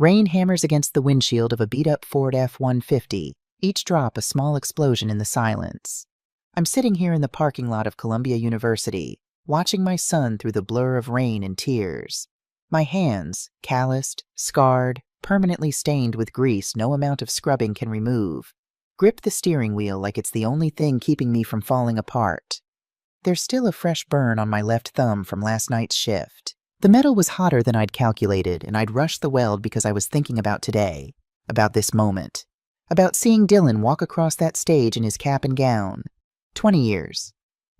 Rain hammers against the windshield of a beat-up Ford F-150, each drop a small explosion in the silence. I'm sitting here in the parking lot of Columbia University, watching my son through the blur of rain and tears. My hands, calloused, scarred, permanently stained with grease no amount of scrubbing can remove, grip the steering wheel like it's the only thing keeping me from falling apart. There's still a fresh burn on my left thumb from last night's shift. The metal was hotter than I'd calculated, and I'd rushed the weld because I was thinking about today, about this moment, about seeing Dylan walk across that stage in his cap and gown. 20 years.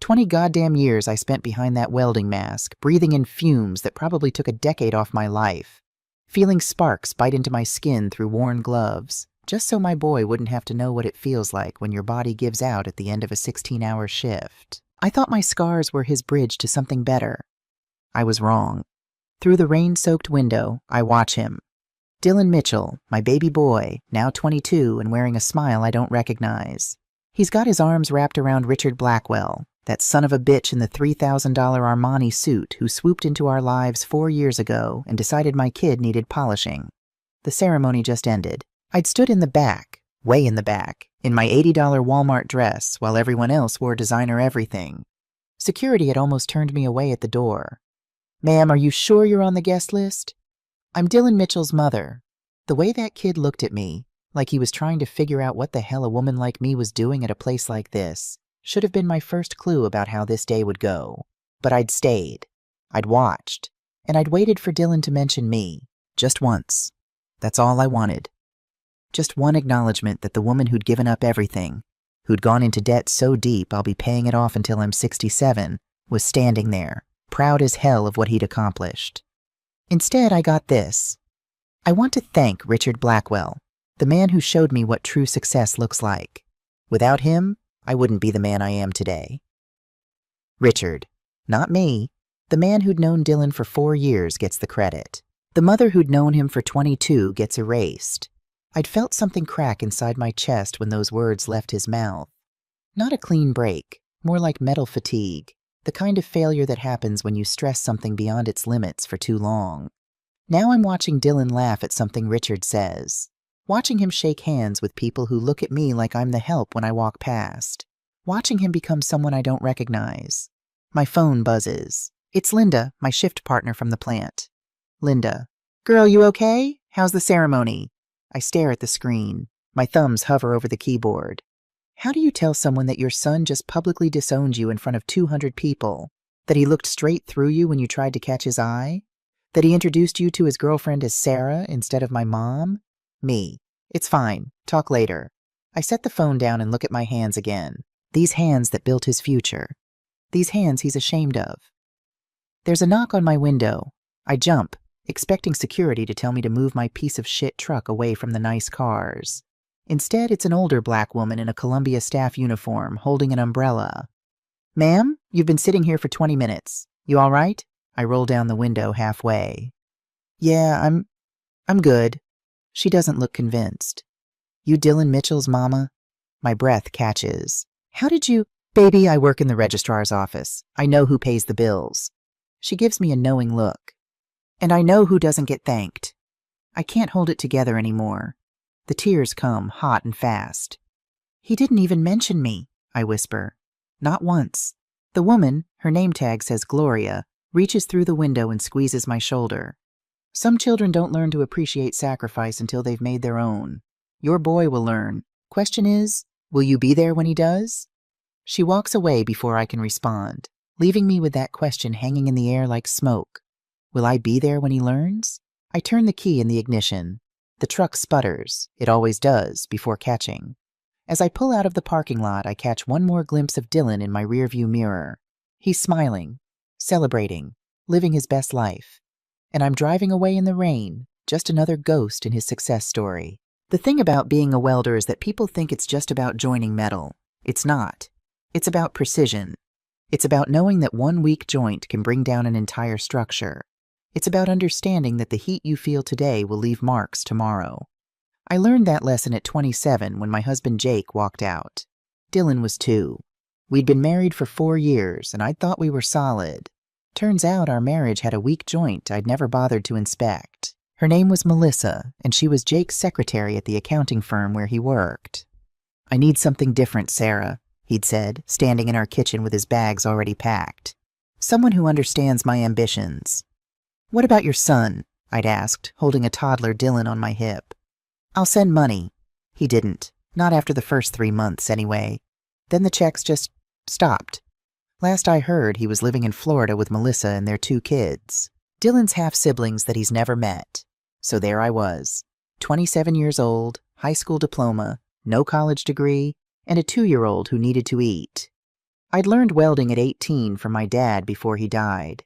20 goddamn years I spent behind that welding mask, breathing in fumes that probably took a decade off my life, feeling sparks bite into my skin through worn gloves, just so my boy wouldn't have to know what it feels like when your body gives out at the end of a 16-hour shift. I thought my scars were his bridge to something better. I was wrong. Through the rain-soaked window, I watch him. Dylan Mitchell, my baby boy, now 22 and wearing a smile I don't recognize. He's got his arms wrapped around Richard Blackwell, that son of a bitch in the $3,000 Armani suit who swooped into our lives 4 years ago and decided my kid needed polishing. The ceremony just ended. I'd stood in the back, way in the back, in my $80 Walmart dress while everyone else wore designer everything. Security had almost turned me away at the door. "Ma'am, are you sure you're on the guest list?" "I'm Dylan Mitchell's mother." The way that kid looked at me, like he was trying to figure out what the hell a woman like me was doing at a place like this, should have been my first clue about how this day would go. But I'd stayed. I'd watched. And I'd waited for Dylan to mention me. Just once. That's all I wanted. Just one acknowledgement that the woman who'd given up everything, who'd gone into debt so deep I'll be paying it off until I'm 67, was standing there, proud as hell of what he'd accomplished. Instead, I got this. I want to thank Richard Blackwell, the man who showed me what true success looks like. Without him, I wouldn't be the man I am today. Richard, not me. The man who'd known Dylan for 4 years gets the credit. The mother who'd known him for 22 gets erased. I'd felt something crack inside my chest when those words left his mouth. Not a clean break, more like metal fatigue, the kind of failure that happens when you stress something beyond its limits for too long. Now I'm watching Dylan laugh at something Richard says. Watching him shake hands with people who look at me like I'm the help when I walk past. Watching him become someone I don't recognize. My phone buzzes. It's Linda, my shift partner from the plant. Linda. "Girl, you okay? How's the ceremony?" I stare at the screen. My thumbs hover over the keyboard. How do you tell someone that your son just publicly disowned you in front of 200 people? That he looked straight through you when you tried to catch his eye? That he introduced you to his girlfriend as Sarah instead of my mom? Me. It's fine. Talk later. I set the phone down and look at my hands again. These hands that built his future. These hands he's ashamed of. There's a knock on my window. I jump, expecting security to tell me to move my piece of shit truck away from the nice cars. Instead, it's an older black woman in a Columbia staff uniform holding an umbrella. "Ma'am, you've been sitting here for 20 minutes. You all right?" I roll down the window halfway. "Yeah, I'm good." She doesn't look convinced. "You Dylan Mitchell's mama?" My breath catches. "How did you—" "Baby, I work in the registrar's office. I know who pays the bills." She gives me a knowing look. "And I know who doesn't get thanked." I can't hold it together anymore. The tears come hot and fast. "He didn't even mention me," I whisper. Not once. The woman, her name tag says Gloria, reaches through the window and squeezes my shoulder. "Some children don't learn to appreciate sacrifice until they've made their own. Your boy will learn. Question is, will you be there when he does?" She walks away before I can respond, leaving me with that question hanging in the air like smoke. Will I be there when he learns? I turn the key in the ignition. The truck sputters. It always does, before catching. As I pull out of the parking lot, I catch one more glimpse of Dylan in my rearview mirror. He's smiling, celebrating, living his best life. And I'm driving away in the rain, just another ghost in his success story. The thing about being a welder is that people think it's just about joining metal. It's not. It's about precision. It's about knowing that one weak joint can bring down an entire structure. It's about understanding that the heat you feel today will leave marks tomorrow. I learned that lesson at 27 when my husband Jake walked out. Dylan was 2. We'd been married for 4 years, and I'd thought we were solid. Turns out our marriage had a weak joint I'd never bothered to inspect. Her name was Melissa, and she was Jake's secretary at the accounting firm where he worked. "I need something different, Sarah," he'd said, standing in our kitchen with his bags already packed. "Someone who understands my ambitions." "What about your son?" I'd asked, holding a toddler Dylan on my hip. "I'll send money." He didn't. Not after the first 3 months, anyway. Then the checks just stopped. Last I heard, he was living in Florida with Melissa and their 2 kids. Dylan's half-siblings that he's never met. So there I was, 27 years old, high school diploma, no college degree, and a 2-year-old who needed to eat. I'd learned welding at 18 from my dad before he died.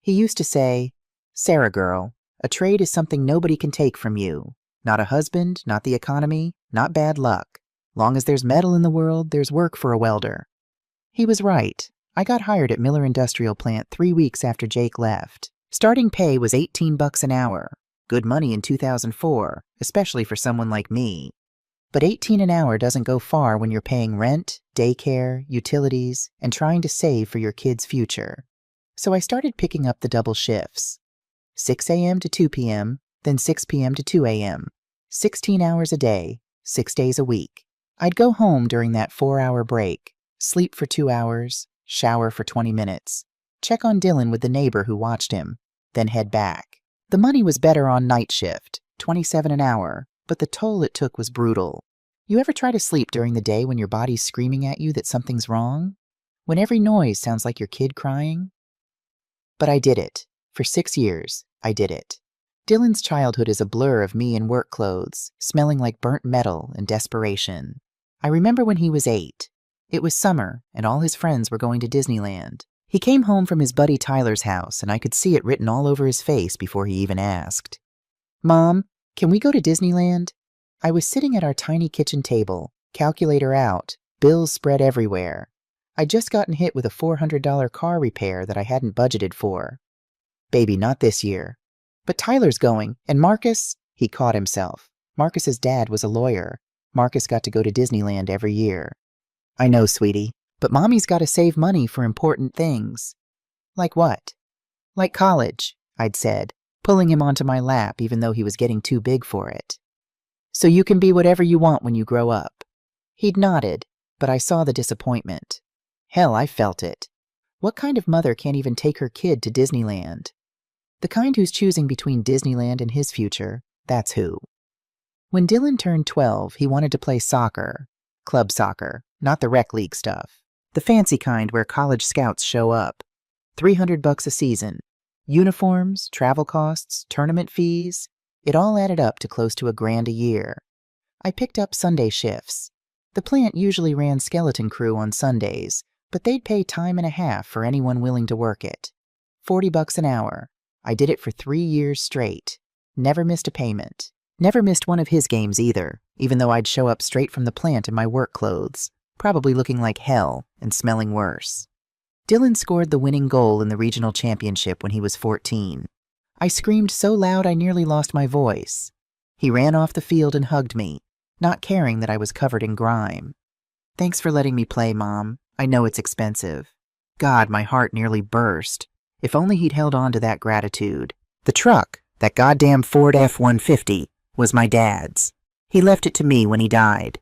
He used to say, "Sarah girl, a trade is something nobody can take from you. Not a husband, not the economy, not bad luck. Long as there's metal in the world, there's work for a welder." He was right. I got hired at Miller Industrial Plant 3 weeks after Jake left. Starting pay was $18 an hour. Good money in 2004, especially for someone like me. But 18 an hour doesn't go far when you're paying rent, daycare, utilities, and trying to save for your kid's future. So I started picking up the double shifts. 6 a.m. to 2 p.m., then 6 p.m. to 2 a.m. 16 hours a day, 6 days a week. I'd go home during that 4-hour break, sleep for 2 hours, shower for 20 minutes, check on Dylan with the neighbor who watched him, then head back. The money was better on night shift, $27 an hour, but the toll it took was brutal. You ever try to sleep during the day when your body's screaming at you that something's wrong? When every noise sounds like your kid crying? But I did it. For 6 years, I did it. Dylan's childhood is a blur of me in work clothes, smelling like burnt metal and desperation. I remember when he was 8. It was summer, and all his friends were going to Disneyland. He came home from his buddy Tyler's house, and I could see it written all over his face before he even asked. "Mom, can we go to Disneyland?" I was sitting at our tiny kitchen table, calculator out, bills spread everywhere. I'd just gotten hit with a $400 car repair that I hadn't budgeted for. "Baby, not this year." "But Tyler's going, and Marcus—" He caught himself. Marcus's dad was a lawyer. Marcus got to go to Disneyland every year. "I know, sweetie. But Mommy's got to save money for important things." "Like what?" "Like college," I'd said, pulling him onto my lap even though he was getting too big for it. "So you can be whatever you want when you grow up." He'd nodded, but I saw the disappointment. Hell, I felt it. What kind of mother can't even take her kid to Disneyland? The kind who's choosing between Disneyland and his future, that's who. When Dylan turned 12, he wanted to play soccer. Club soccer, not the rec league stuff. The fancy kind where college scouts show up. $300 a season. Uniforms, travel costs, tournament fees. It all added up to close to $1,000 a year. I picked up Sunday shifts. The plant usually ran skeleton crew on Sundays, but they'd pay time and a half for anyone willing to work it. $40 an hour. I did it for 3 years straight. Never missed a payment. Never missed one of his games either, even though I'd show up straight from the plant in my work clothes, probably looking like hell and smelling worse. Dylan scored the winning goal in the regional championship when he was 14. I screamed so loud I nearly lost my voice. He ran off the field and hugged me, not caring that I was covered in grime. "Thanks for letting me play, Mom. I know it's expensive." God, my heart nearly burst. If only he'd held on to that gratitude. The truck, that goddamn Ford F-150, was my dad's. He left it to me when he died.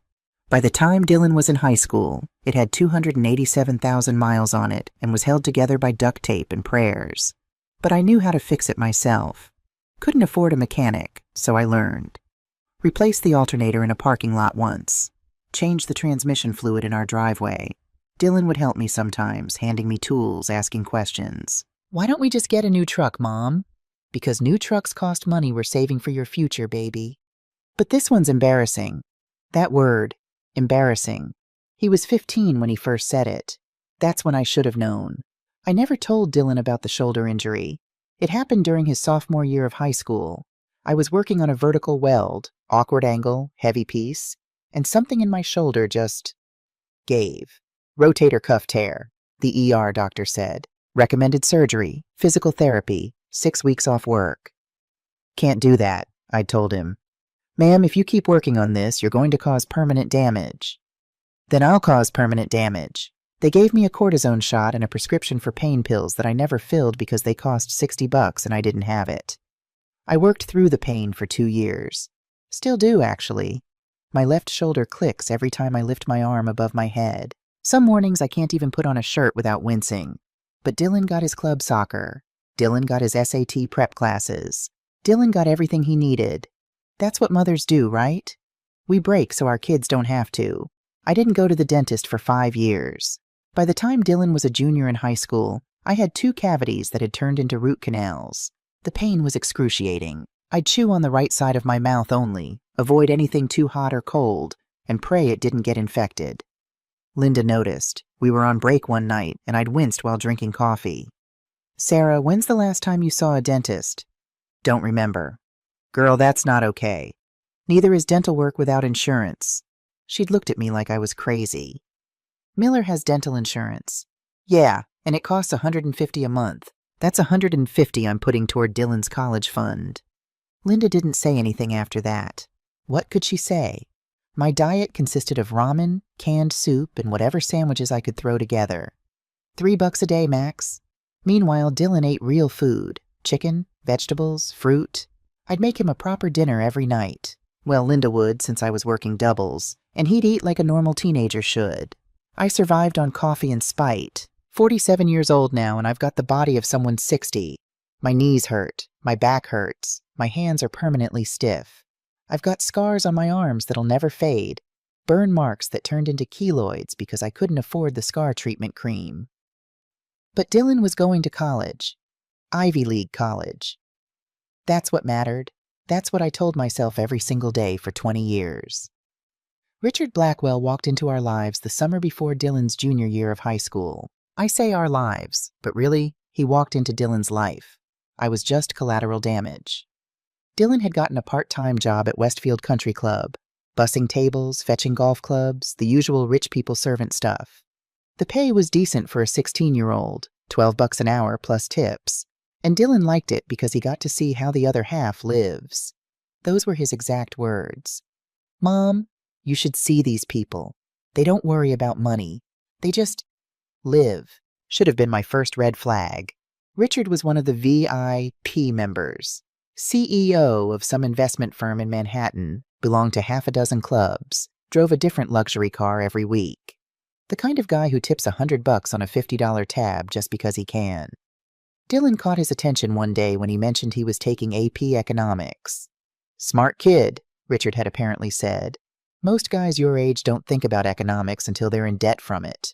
By the time Dylan was in high school, it had 287,000 miles on it and was held together by duct tape and prayers. But I knew how to fix it myself. Couldn't afford a mechanic, so I learned. Replaced the alternator in a parking lot once. Changed the transmission fluid in our driveway. Dylan would help me sometimes, handing me tools, asking questions. "Why don't we just get a new truck, Mom?" "Because new trucks cost money we're saving for your future, baby." But this one's embarrassing. That word, embarrassing. He was 15 when he first said it. That's when I should have known. I never told Dylan about the shoulder injury. It happened during his sophomore year of high school. I was working on a vertical weld, awkward angle, heavy piece, and something in my shoulder just gave. Rotator cuff tear, the ER doctor said. Recommended surgery, physical therapy, 6 weeks off work. "Can't do that," I told him. "Ma'am, if you keep working on this, you're going to cause permanent damage." "Then I'll cause permanent damage." They gave me a cortisone shot and a prescription for pain pills that I never filled because they cost $60 and I didn't have it. I worked through the pain for 2 years. Still do, actually. My left shoulder clicks every time I lift my arm above my head. Some mornings I can't even put on a shirt without wincing. But Dylan got his club soccer. Dylan got his SAT prep classes. Dylan got everything he needed. That's what mothers do, right? We break so our kids don't have to. I didn't go to the dentist for 5 years. By the time Dylan was a junior in high school, I had 2 cavities that had turned into root canals. The pain was excruciating. I'd chew on the right side of my mouth only, avoid anything too hot or cold, and pray it didn't get infected. Linda noticed. We were on break one night, and I'd winced while drinking coffee. "Sarah, when's the last time you saw a dentist?" "Don't remember." "Girl, that's not okay. Neither is dental work without insurance." She'd looked at me like I was crazy. "Miller has dental insurance." "Yeah, and it costs $150 a month. That's $150 I'm putting toward Dylan's college fund." Linda didn't say anything after that. What could she say? My diet consisted of ramen, canned soup, and whatever sandwiches I could throw together. $3 a day, max. Meanwhile, Dylan ate real food. Chicken, vegetables, fruit. I'd make him a proper dinner every night. Well, Linda would, since I was working doubles. And he'd eat like a normal teenager should. I survived on coffee and spite. 47 years old now, and I've got the body of someone 60. My knees hurt. My back hurts. My hands are permanently stiff. I've got scars on my arms that'll never fade. Burn marks that turned into keloids because I couldn't afford the scar treatment cream. But Dylan was going to college. Ivy League college. That's what mattered. That's what I told myself every single day for 20 years. Richard Blackwell walked into our lives the summer before Dylan's junior year of high school. I say our lives, but really, he walked into Dylan's life. I was just collateral damage. Dylan had gotten a part-time job at Westfield Country Club, bussing tables, fetching golf clubs, the usual rich people servant stuff. The pay was decent for a 16-year-old, $12 an hour plus tips, and Dylan liked it because he got to see how the other half lives. Those were his exact words. "Mom, you should see these people. They don't worry about money. They just live." Should have been my first red flag. Richard was one of the VIP members. CEO of some investment firm in Manhattan, belonged to half a dozen clubs, drove a different luxury car every week. The kind of guy who tips $100 on a $50 tab just because he can. Dylan caught his attention one day when he mentioned he was taking AP Economics. "Smart kid," Richard had apparently said. "Most guys your age don't think about economics until they're in debt from it."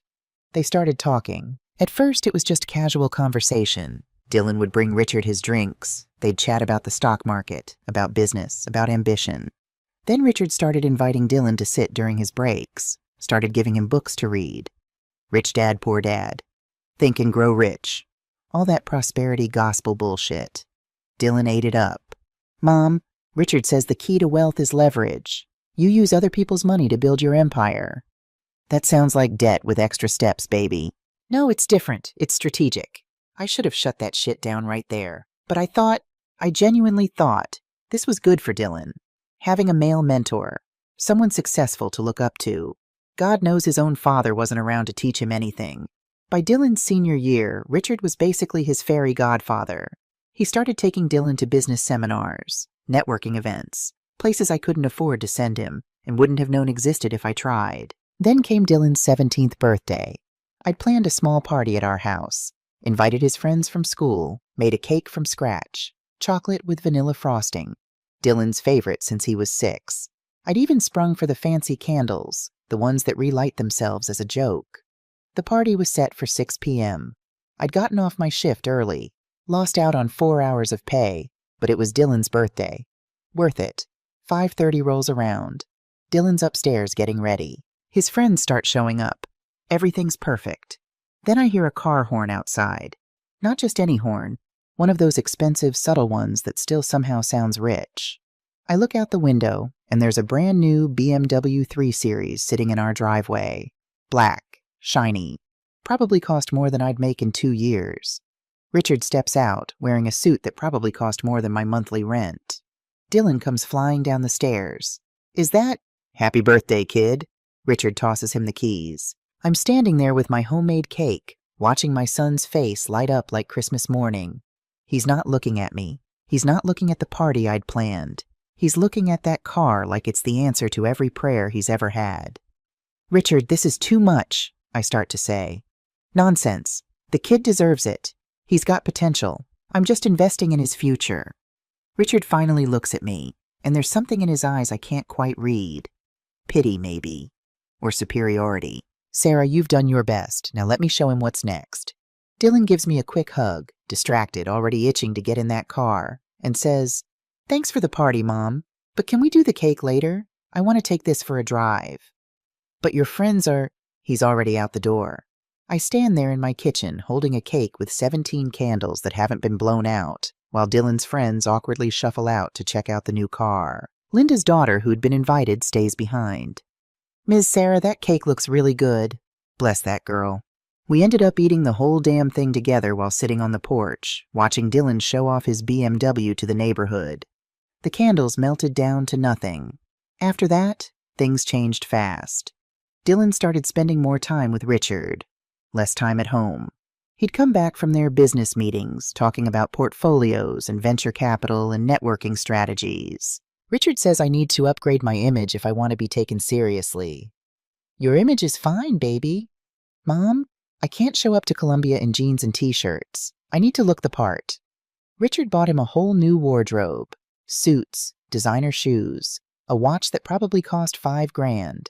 They started talking. At first, it was just casual conversation. Dylan would bring Richard his drinks. They'd chat about the stock market, about business, about ambition. Then Richard started inviting Dylan to sit during his breaks, started giving him books to read. Rich Dad, Poor Dad. Think and Grow Rich. All that prosperity gospel bullshit. Dylan ate it up. "Mom, Richard says the key to wealth is leverage. You use other people's money to build your empire." "That sounds like debt with extra steps, baby." "No, it's different. It's strategic." I should have shut that shit down right there. But I genuinely thought, this was good for Dylan. Having a male mentor, someone successful to look up to. God knows his own father wasn't around to teach him anything. By Dylan's senior year, Richard was basically his fairy godfather. He started taking Dylan to business seminars, networking events, places I couldn't afford to send him and wouldn't have known existed if I tried. Then came Dylan's 17th birthday. I'd planned a small party at our house, invited his friends from school, made a cake from scratch, chocolate with vanilla frosting, Dylan's favorite since he was 6. I'd even sprung for the fancy candles, the ones that relight themselves as a joke. The party was set for 6 p.m. I'd gotten off my shift early, lost out on 4 hours of pay, but it was Dylan's birthday. Worth it. 5:30 rolls around. Dylan's upstairs getting ready. His friends start showing up. Everything's perfect. Then I hear a car horn outside. Not just any horn, one of those expensive, subtle ones that still somehow sounds rich. I look out the window, and there's a brand new BMW 3 Series sitting in our driveway. Black, shiny. Probably cost more than I'd make in 2 years. Richard steps out, wearing a suit that probably cost more than my monthly rent. Dylan comes flying down the stairs. "Is that—" "Happy birthday, kid." Richard tosses him the keys. I'm standing there with my homemade cake, watching my son's face light up like Christmas morning. He's not looking at me. He's not looking at the party I'd planned. He's looking at that car like it's the answer to every prayer he's ever had. "Richard, this is too much," I start to say. "Nonsense. The kid deserves it. He's got potential. I'm just investing in his future." Richard finally looks at me, and there's something in his eyes I can't quite read. Pity, maybe. Or superiority. "Sarah, you've done your best. Now let me show him what's next." Dylan gives me a quick hug, distracted, already itching to get in that car, and says, "Thanks for the party, Mom, but can we do the cake later? I want to take this for a drive." "But your friends are—" He's already out the door. I stand there in my kitchen holding a cake with 17 candles that haven't been blown out, while Dylan's friends awkwardly shuffle out to check out the new car. Linda's daughter, who'd been invited, stays behind. "Ms. Sarah, that cake looks really good." Bless that girl. We ended up eating the whole damn thing together while sitting on the porch, watching Dylan show off his BMW to the neighborhood. The candles melted down to nothing. After that, things changed fast. Dylan started spending more time with Richard, less time at home. He'd come back from their business meetings, talking about portfolios and venture capital and networking strategies. "Richard says I need to upgrade my image if I want to be taken seriously." "Your image is fine, baby." "Mom, I can't show up to Columbia in jeans and t-shirts. I need to look the part." Richard bought him a whole new wardrobe, suits, designer shoes, a watch that probably cost $5,000.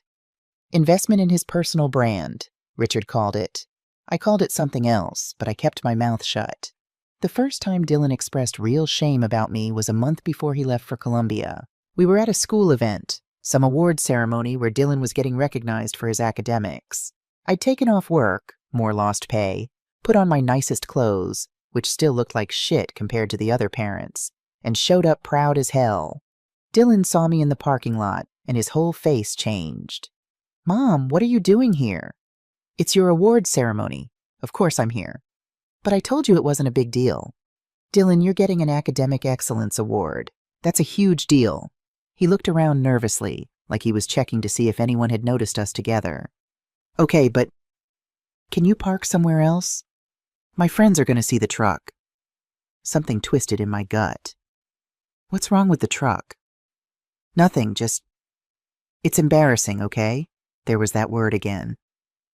Investment in his personal brand, Richard called it. I called it something else, but I kept my mouth shut. The first time Dylan expressed real shame about me was a month before he left for Columbia. We were at a school event, some award ceremony where Dylan was getting recognized for his academics. I'd taken off work, more lost pay, put on my nicest clothes, which still looked like shit compared to the other parents, and showed up proud as hell. Dylan saw me in the parking lot, and his whole face changed. "Mom, what are you doing here?" "It's your award ceremony. Of course I'm here." "But I told you it wasn't a big deal." "Dylan, you're getting an academic excellence award. That's a huge deal." He looked around nervously, like he was checking to see if anyone had noticed us together. "Okay, but can you park somewhere else? My friends are going to see the truck." Something twisted in my gut. "What's wrong with the truck?" "Nothing, just... It's embarrassing, okay?" There was that word again.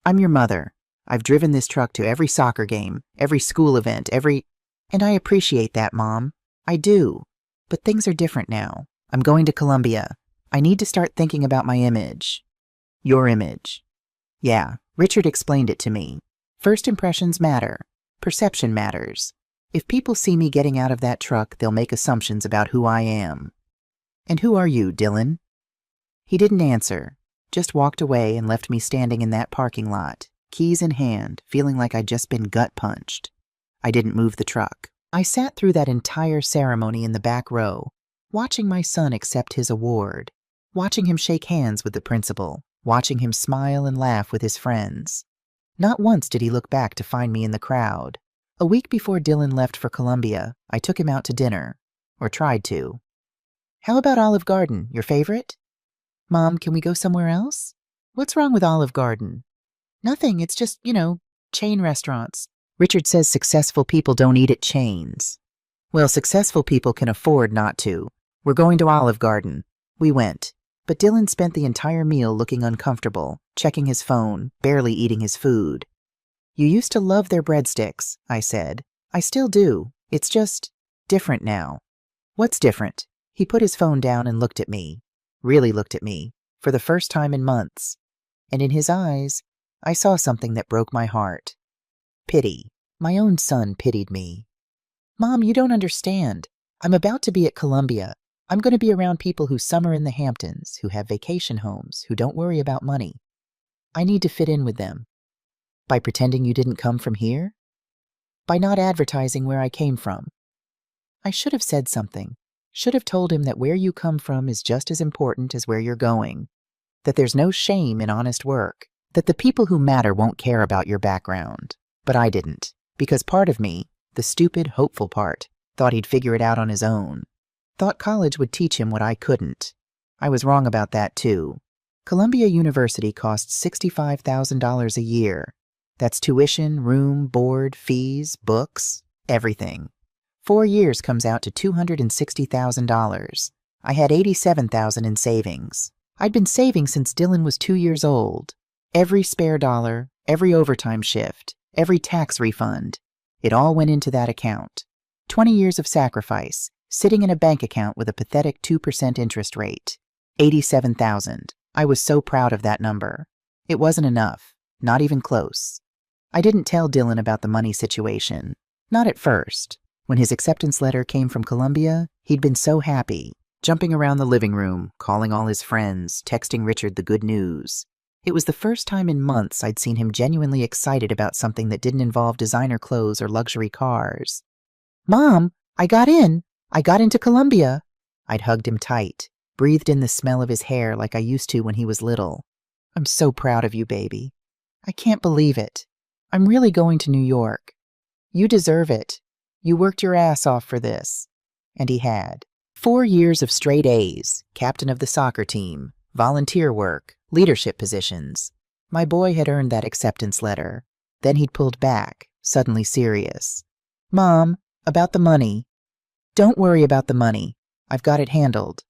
"I'm your mother. I've driven this truck to every soccer game, every school event, And I appreciate that, Mom. I do. But things are different now. I'm going to Columbia. I need to start thinking about my image." "Your image." "Yeah, Richard explained it to me. First impressions matter. Perception matters. If people see me getting out of that truck, they'll make assumptions about who I am." "And who are you, Dylan?" He didn't answer, just walked away and left me standing in that parking lot, keys in hand, feeling like I'd just been gut-punched. I didn't move the truck. I sat through that entire ceremony in the back row, watching my son accept his award, watching him shake hands with the principal, watching him smile and laugh with his friends. Not once did he look back to find me in the crowd. A week before Dylan left for Columbia, I took him out to dinner, or tried to. "How about Olive Garden, your favorite?" "Mom, can we go somewhere else?" "What's wrong with Olive Garden?" "Nothing, it's just, chain restaurants." Richard says successful people don't eat at chains. Well, successful people can afford not to. "We're going to Olive Garden." We went, but Dylan spent the entire meal looking uncomfortable, checking his phone, barely eating his food. "You used to love their breadsticks," I said. "I still do. It's just different now." "What's different?" He put his phone down and looked at me, really looked at me, for the first time in months. And in his eyes, I saw something that broke my heart. Pity. My own son pitied me. "Mom, you don't understand. I'm about to be at Columbia. I'm going to be around people who summer in the Hamptons, who have vacation homes, who don't worry about money. I need to fit in with them." "By pretending you didn't come from here?" "By not advertising where I came from." I should have said something. Should have told him that where you come from is just as important as where you're going. That there's no shame in honest work. That the people who matter won't care about your background. But I didn't, because part of me, the stupid, hopeful part, thought he'd figure it out on his own. Thought college would teach him what I couldn't. I was wrong about that, too. Columbia University costs $65,000 a year. That's tuition, room, board, fees, books, everything. 4 years comes out to $260,000. I had $87,000 in savings. I'd been saving since Dylan was 2 years old. Every spare dollar, every overtime shift, every tax refund, it all went into that account. 20 years of sacrifice, sitting in a bank account with a pathetic 2% interest rate. 87,000. I was so proud of that number. It wasn't enough, not even close. I didn't tell Dylan about the money situation. Not at first. When his acceptance letter came from Columbia, he'd been so happy, jumping around the living room, calling all his friends, texting Richard the good news. It was the first time in months I'd seen him genuinely excited about something that didn't involve designer clothes or luxury cars. "Mom, I got in! I got into Columbia!" I'd hugged him tight, breathed in the smell of his hair like I used to when he was little. "I'm so proud of you, baby. I can't believe it. I'm really going to New York. You deserve it. You worked your ass off for this." And he had. 4 years of straight A's, captain of the soccer team, volunteer work, leadership positions. My boy had earned that acceptance letter. Then he'd pulled back, suddenly serious. "Mom, about the money." "Don't worry about the money. I've got it handled."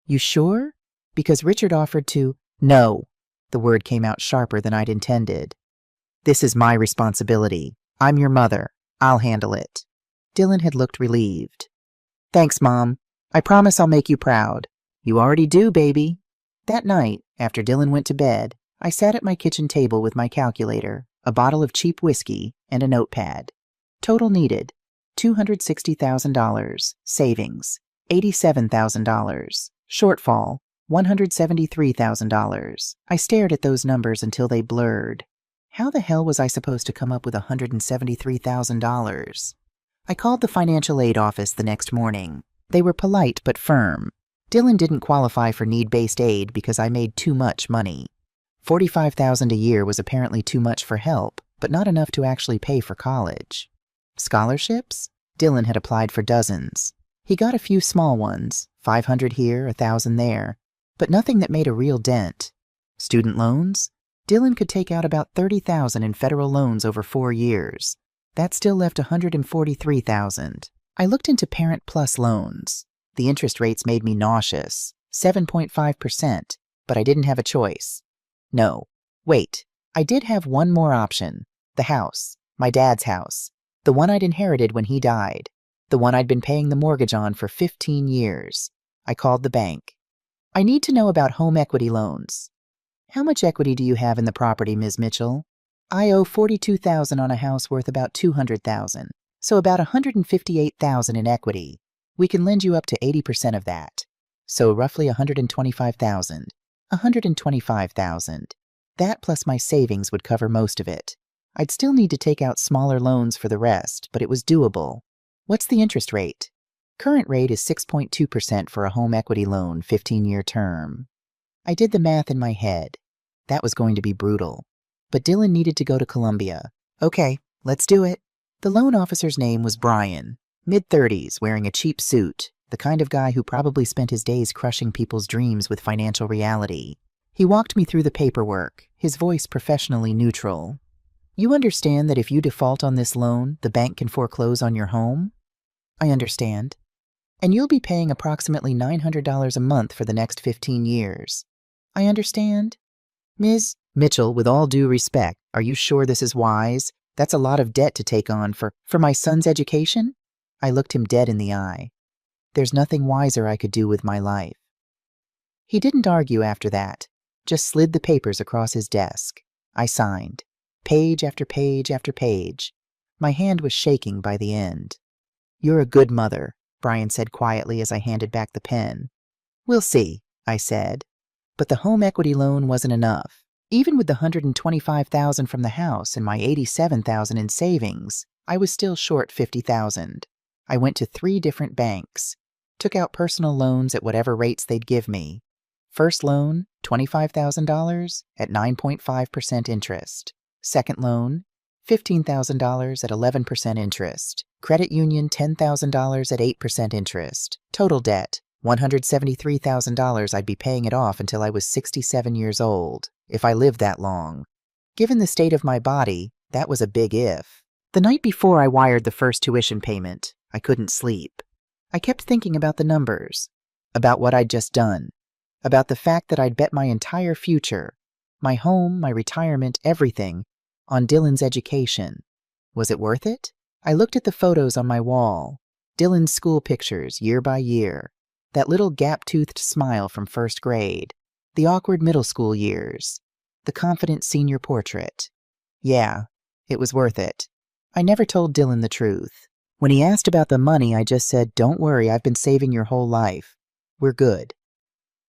"You sure?" Because Richard offered to. "No." The word came out sharper than I'd intended. "This is my responsibility. I'm your mother. I'll handle it." Dylan had looked relieved. "Thanks, Mom. I promise I'll make you proud." "You already do, baby." That night, after Dylan went to bed, I sat at my kitchen table with my calculator, a bottle of cheap whiskey, and a notepad. Total needed: $260,000. Savings: $87,000. Shortfall: $173,000. I stared at those numbers until they blurred. How the hell was I supposed to come up with $173,000? I called the financial aid office the next morning. They were polite but firm. Dylan didn't qualify for need-based aid because I made too much money. $45,000 a year was apparently too much for help, but not enough to actually pay for college. Scholarships? Dylan had applied for dozens. He got a few small ones, 500 here, 1,000 there, but nothing that made a real dent. Student loans? Dylan could take out about $30,000 in federal loans over 4 years. That still left $143,000. I looked into Parent Plus loans. The interest rates made me nauseous, 7.5%, but I didn't have a choice. No, wait, I did have one more option. The house, my dad's house, the one I'd inherited when he died, the one I'd been paying the mortgage on for 15 years. I called the bank. "I need to know about home equity loans." "How much equity do you have in the property, Ms. Mitchell?" "I owe $42,000 on a house worth about $200,000, so about $158,000 in equity. We can lend you up to 80% of that. So roughly $125,000. $125,000. That plus my savings would cover most of it. I'd still need to take out smaller loans for the rest, but it was doable. What's the interest rate?" "Current rate is 6.2% for a home equity loan, 15-year term." I did the math in my head. That was going to be brutal. But Dylan needed to go to Columbia. Okay, let's do it. The loan officer's name was Brian, mid-30s, wearing a cheap suit, the kind of guy who probably spent his days crushing people's dreams with financial reality. He walked me through the paperwork, his voice professionally neutral. "You understand that if you default on this loan, the bank can foreclose on your home?" "I understand." "And you'll be paying approximately $900 a month for the next 15 years. "I understand." "Ms. Mitchell, with all due respect, are you sure this is wise? That's a lot of debt to take on for my son's education?" I looked him dead in the eye. There's nothing wiser I could do with my life. He didn't argue after that, just slid the papers across his desk. I signed, page after page after page. My hand was shaking by the end. "You're a good mother," Brian said quietly as I handed back the pen. "We'll see," I said. But the home equity loan wasn't enough. Even with the $125,000 from the house and my $87,000 in savings, I was still short $50,000. I went to 3 different banks, took out personal loans at whatever rates they'd give me. First loan, $25,000 at 9.5% interest. Second loan, $15,000 at 11% interest. Credit union, $10,000 at 8% interest. Total debt, $173,000. I'd be paying it off until I was 67 years old, if I lived that long. Given the state of my body, that was a big if. The night before I wired the first tuition payment, I couldn't sleep. I kept thinking about the numbers, about what I'd just done, about the fact that I'd bet my entire future, my home, my retirement, everything, on Dylan's education. Was it worth it? I looked at the photos on my wall, Dylan's school pictures, year by year, that little gap-toothed smile from first grade, the awkward middle school years, the confident senior portrait. Yeah, it was worth it. I never told Dylan the truth. When he asked about the money, I just said, "Don't worry, I've been saving your whole life. We're good."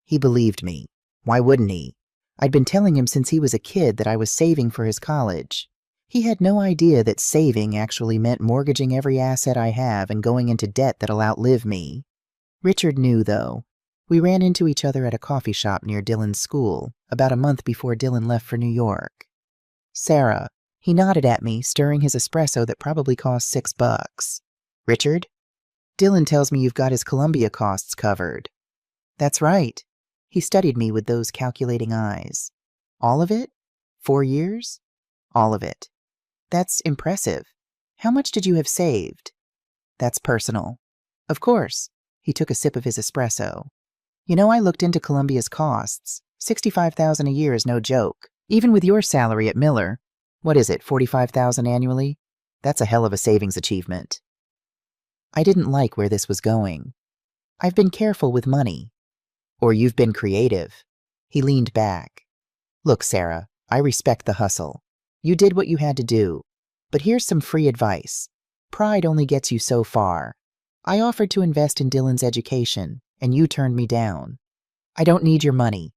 He believed me. Why wouldn't he? I'd been telling him since he was a kid that I was saving for his college. He had no idea that saving actually meant mortgaging every asset I have and going into debt that'll outlive me. Richard knew, though. We ran into each other at a coffee shop near Dylan's school, about a month before Dylan left for New York. "Sarah." He nodded at me, stirring his espresso that probably cost $6. "Richard? Dylan tells me you've got his Columbia costs covered." "That's right." He studied me with those calculating eyes. "All of it? 4 years?" "All of it." "That's impressive. How much did you have saved?" "That's personal." "Of course." He took a sip of his espresso. "You know, I looked into Columbia's costs. $65,000 a year is no joke. Even with your salary at Miller. What is it, $45,000 annually? That's a hell of a savings achievement." I didn't like where this was going. "I've been careful with money." "Or you've been creative." He leaned back. "Look, Sarah, I respect the hustle. You did what you had to do. But here's some free advice. Pride only gets you so far. I offered to invest in Dylan's education, and you turned me down. I don't need your money."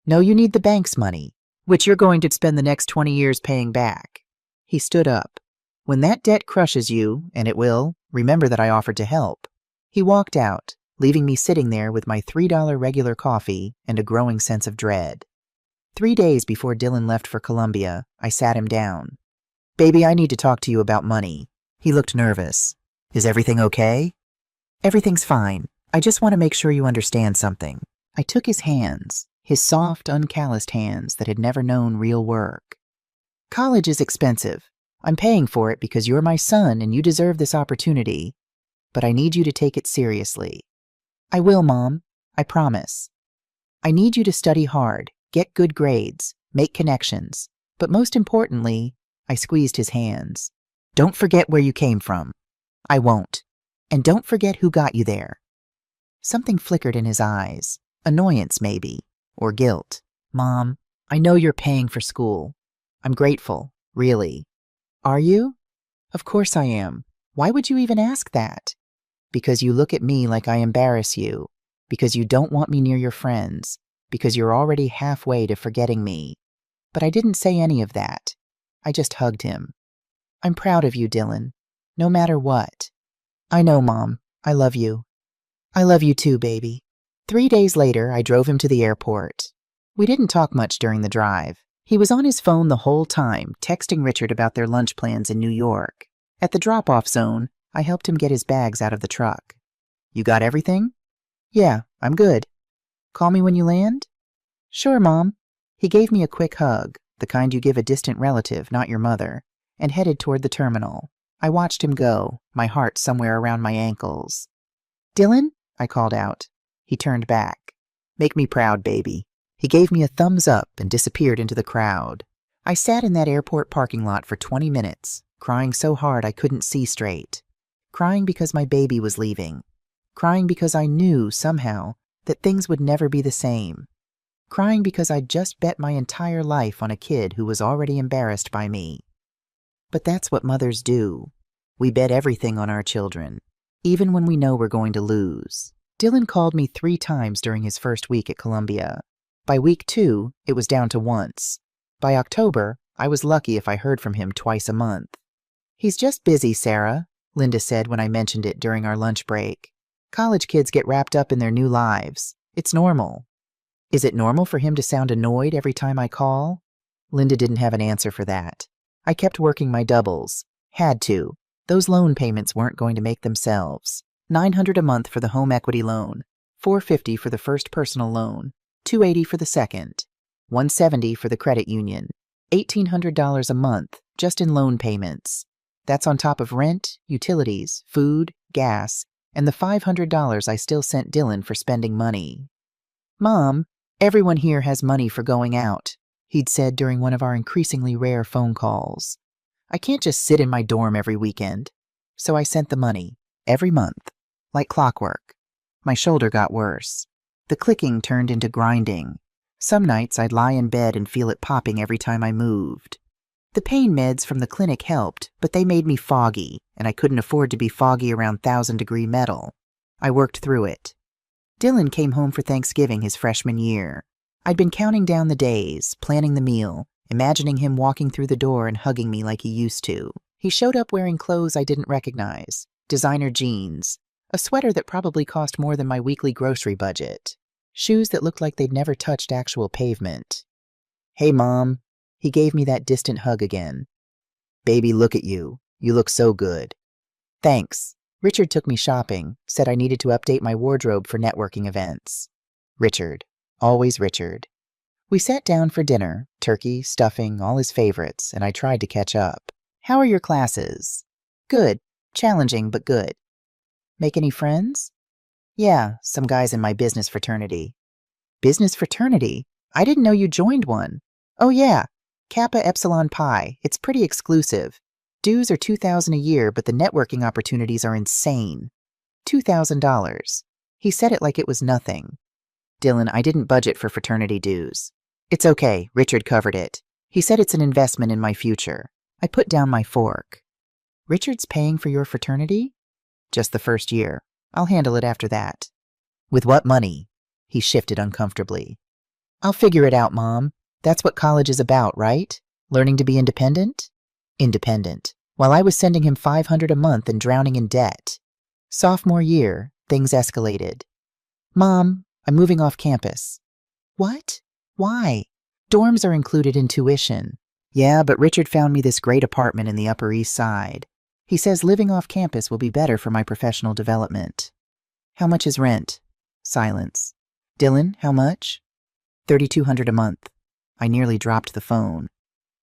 "No, you need the bank's money, which you're going to spend the next 20 years paying back." He stood up. "When that debt crushes you, and it will, remember that I offered to help." He walked out, leaving me sitting there with my $3 regular coffee and a growing sense of dread. 3 days before Dylan left for Columbia, I sat him down. "Baby, I need to talk to you about money." He looked nervous. "Is everything okay?" "Everything's fine. I just want to make sure you understand something." I took his hands, his soft, uncalloused hands that had never known real work. "College is expensive. I'm paying for it because you're my son and you deserve this opportunity. But I need you to take it seriously." "I will, Mom. I promise." "I need you to study hard, get good grades, make connections. But most importantly," I squeezed his hands, "don't forget where you came from." "I won't. And don't forget who got you there." Something flickered in his eyes. Annoyance, maybe. Or guilt. "Mom, I know you're paying for school. I'm grateful, really." "Are you?" "Of course I am. Why would you even ask that?" "Because you look at me like I embarrass you. Because you don't want me near your friends. Because you're already halfway to forgetting me." But I didn't say any of that. I just hugged him. "I'm proud of you, Dylan. No matter what." "I know, Mom. I love you." "I love you too, baby." 3 days later, I drove him to the airport. We didn't talk much during the drive. He was on his phone the whole time, texting Richard about their lunch plans in New York. At the drop-off zone, I helped him get his bags out of the truck. "You got everything?" "Yeah, I'm good." "Call me when you land?" "Sure, Mom." He gave me a quick hug, the kind you give a distant relative, not your mother, and headed toward the terminal. I watched him go, my heart somewhere around my ankles. "Dylan?" I called out. He turned back. "Make me proud, baby." He gave me a thumbs up and disappeared into the crowd. I sat in that airport parking lot for 20 minutes, crying so hard I couldn't see straight. Crying because my baby was leaving. Crying because I knew, somehow, that things would never be the same. Crying because I'd just bet my entire life on a kid who was already embarrassed by me. But that's what mothers do. We bet everything on our children, even when we know we're going to lose. Dylan called me 3 times during his first week at Columbia. By week 2, it was down to once. By October, I was lucky if I heard from him twice a month. "He's just busy, Sarah," Linda said when I mentioned it during our lunch break. "College kids get wrapped up in their new lives. It's normal." "Is it normal for him to sound annoyed every time I call?" Linda didn't have an answer for that. I kept working my doubles. Had to. Those loan payments weren't going to make themselves. $900 a month for the home equity loan, $450 for the first personal loan, $280 for the second, $170 for the credit union, $1,800 a month just in loan payments. That's on top of rent, utilities, food, gas, and the $500 I still sent Dylan for spending money. "Mom, everyone here has money for going out," he'd said during one of our increasingly rare phone calls. "I can't just sit in my dorm every weekend." So I sent the money, every month, like clockwork. My shoulder got worse. The clicking turned into grinding. Some nights I'd lie in bed and feel it popping every time I moved. The pain meds from the clinic helped, but they made me foggy, and I couldn't afford to be foggy around 1,000-degree metal. I worked through it. Dylan came home for Thanksgiving his freshman year. I'd been counting down the days, planning the meal, imagining him walking through the door and hugging me like he used to. He showed up wearing clothes I didn't recognize, designer jeans, a sweater that probably cost more than my weekly grocery budget, shoes that looked like they'd never touched actual pavement. "Hey, Mom." He gave me that distant hug again. "Baby, look at you. You look so good." "Thanks." Richard took me shopping, said I needed to update my wardrobe for networking events. Richard. Always Richard. We sat down for dinner, turkey, stuffing, all his favorites, and I tried to catch up. "How are your classes?" "Good. Challenging, but good." "Make any friends?" "Yeah, some guys in my business fraternity." "Business fraternity? I didn't know you joined one." "Oh yeah, Kappa Epsilon Pi. It's pretty exclusive. Dues are $2,000 a year, but the networking opportunities are insane. $2,000. He said it like it was nothing. "Dylan, I didn't budget for fraternity dues." "It's okay, Richard covered it. He said it's an investment in my future." I put down my fork. "Richard's paying for your fraternity?" "Just the first year. I'll handle it after that." "With what money?" He shifted uncomfortably. "I'll figure it out, Mom. That's what college is about, right? Learning to be independent?" Independent. While I was sending him $500 a month and drowning in debt. Sophomore year, things escalated. "Mom, I'm moving off campus." "What? Why?" "Dorms are included in tuition." "Yeah, but Richard found me this great apartment in the Upper East Side. He says living off campus will be better for my professional development." "How much is rent?" Silence. "Dylan, how much?" $3,200 a month. I nearly dropped the phone.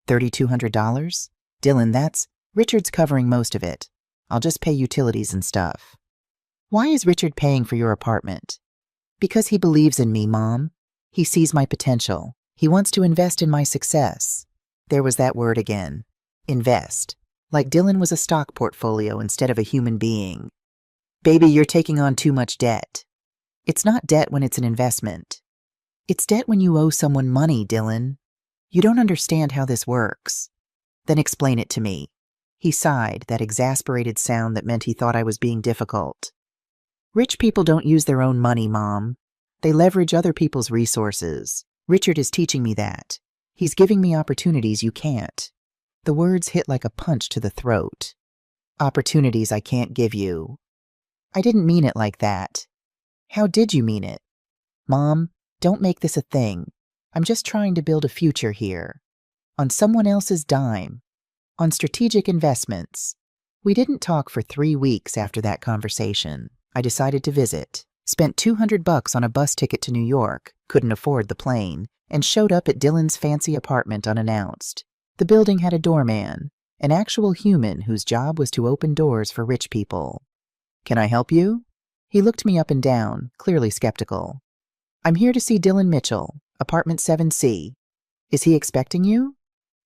$3,200? "Dylan, that's... Richard's covering most of it. I'll just pay utilities and stuff." "Why is Richard paying for your apartment?" "Because he believes in me, Mom. He sees my potential. He wants to invest in my success." There was that word again. Invest. Like Dylan was a stock portfolio instead of a human being. "Baby, you're taking on too much debt." "It's not debt when it's an investment. It's debt when you owe someone money, Dylan. You don't understand how this works." "Then explain it to me." He sighed, that exasperated sound that meant he thought I was being difficult. "Rich people don't use their own money, Mom. They leverage other people's resources. Richard is teaching me that. He's giving me opportunities you can't." The words hit like a punch to the throat. "Opportunities I can't give you." "I didn't mean it like that." "How did you mean it?" "Mom, don't make this a thing. I'm just trying to build a future here. On someone else's dime. On strategic investments." We didn't talk for 3 weeks after that conversation. I decided to visit. Spent $200 on a bus ticket to New York, couldn't afford the plane, and showed up at Dylan's fancy apartment unannounced. The building had a doorman, an actual human whose job was to open doors for rich people. "Can I help you?" He looked me up and down, clearly skeptical. "I'm here to see Dylan Mitchell, apartment 7C. Is he expecting you?"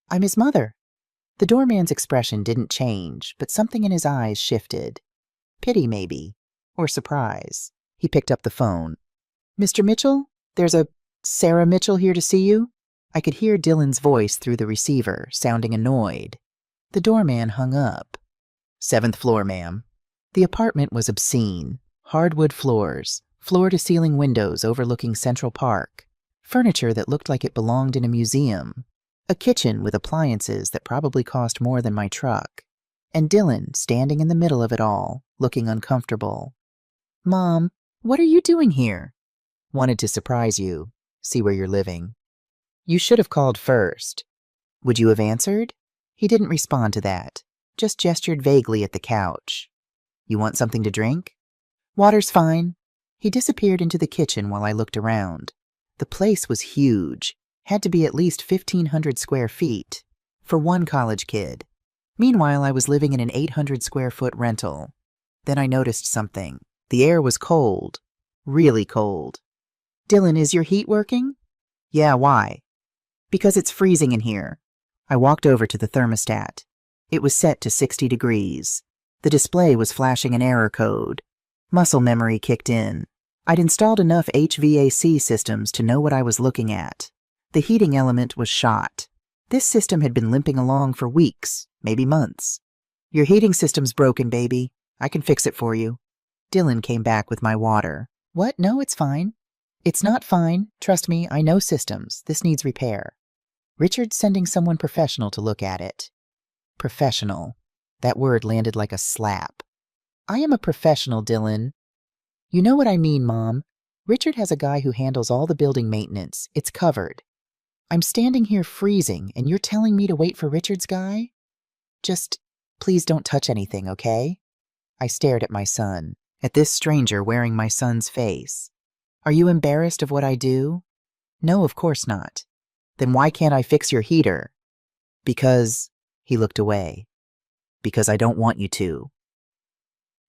"I'm his mother." The doorman's expression didn't change, but something in his eyes shifted. Pity, maybe, or surprise. He picked up the phone. "Mr. Mitchell, there's a Sarah Mitchell here to see you." I could hear Dylan's voice through the receiver, sounding annoyed. The doorman hung up. "7th floor, ma'am." The apartment was obscene. Hardwood floors, floor-to-ceiling windows overlooking Central Park, furniture that looked like it belonged in a museum, a kitchen with appliances that probably cost more than my truck, and Dylan standing in the middle of it all, looking uncomfortable. "Mom, what are you doing here?" "Wanted to surprise you, see where you're living." "You should have called first." "Would you have answered?" He didn't respond to that, just gestured vaguely at the couch. "You want something to drink?" "Water's fine." He disappeared into the kitchen while I looked around. The place was huge, had to be at least 1,500 square feet, for one college kid. Meanwhile, I was living in an 800 square foot rental. Then I noticed something. The air was cold. Really cold. Dylan, is your heat working? Yeah, why? Because it's freezing in here. I walked over to the thermostat. It was set to 60 degrees. The display was flashing an error code. Muscle memory kicked in. I'd installed enough HVAC systems to know what I was looking at. The heating element was shot. This system had been limping along for weeks, maybe months. Your heating system's broken, baby. I can fix it for you. Dylan came back with my water. What? No, it's fine. It's not fine. Trust me, I know systems. This needs repair. Richard's sending someone professional to look at it. Professional. That word landed like a slap. I am a professional, Dylan. You know what I mean, Mom. Richard has a guy who handles all the building maintenance. It's covered. I'm standing here freezing, and you're telling me to wait for Richard's guy? Just, please don't touch anything, okay? I stared at my son, at this stranger wearing my son's face. Are you embarrassed of what I do? No, of course not. Then why can't I fix your heater? Because, he looked away. Because I don't want you to.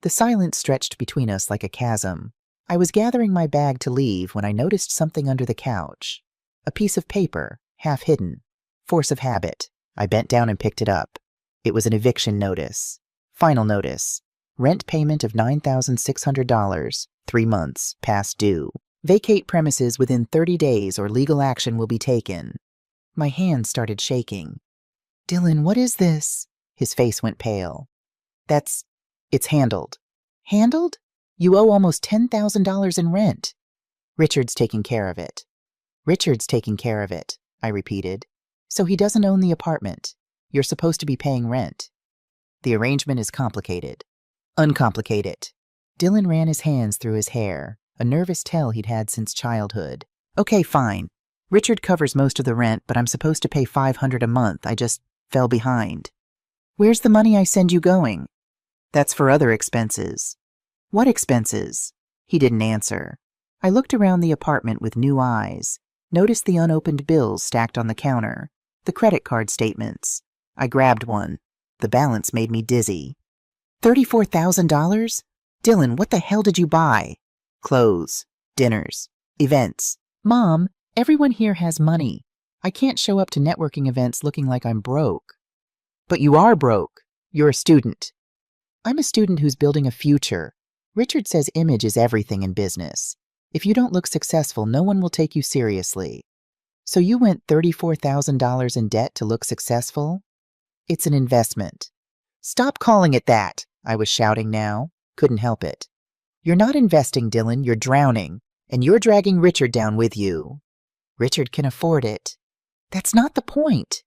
The silence stretched between us like a chasm. I was gathering my bag to leave when I noticed something under the couch. A piece of paper, half hidden. Force of habit. I bent down and picked it up. It was an eviction notice. Final notice. Rent payment of $9,600, 3 months, past due. Vacate premises within 30 days or legal action will be taken. My hands started shaking. Dylan, what is this? His face went pale. It's handled. Handled? You owe almost $10,000 in rent. Richard's taking care of it. Richard's taking care of it, I repeated. So he doesn't own the apartment. You're supposed to be paying rent. The arrangement is complicated. Uncomplicate it. Dylan ran his hands through his hair, a nervous tell he'd had since childhood. Okay, fine. Richard covers most of the rent, but I'm supposed to pay $500 a month. I just fell behind. Where's the money I send you going? That's for other expenses. What expenses? He didn't answer. I looked around the apartment with new eyes, noticed the unopened bills stacked on the counter, the credit card statements. I grabbed one. The balance made me dizzy. $34,000? Dylan, what the hell did you buy? Clothes, dinners, events. Mom, everyone here has money. I can't show up to networking events looking like I'm broke. But you are broke. You're a student. I'm a student who's building a future. Richard says image is everything in business. If you don't look successful, no one will take you seriously. So you went $34,000 in debt to look successful? It's an investment. Stop calling it that, I was shouting now. Couldn't help it. You're not investing, Dylan, you're drowning, and you're dragging Richard down with you. Richard can afford it. That's not the point.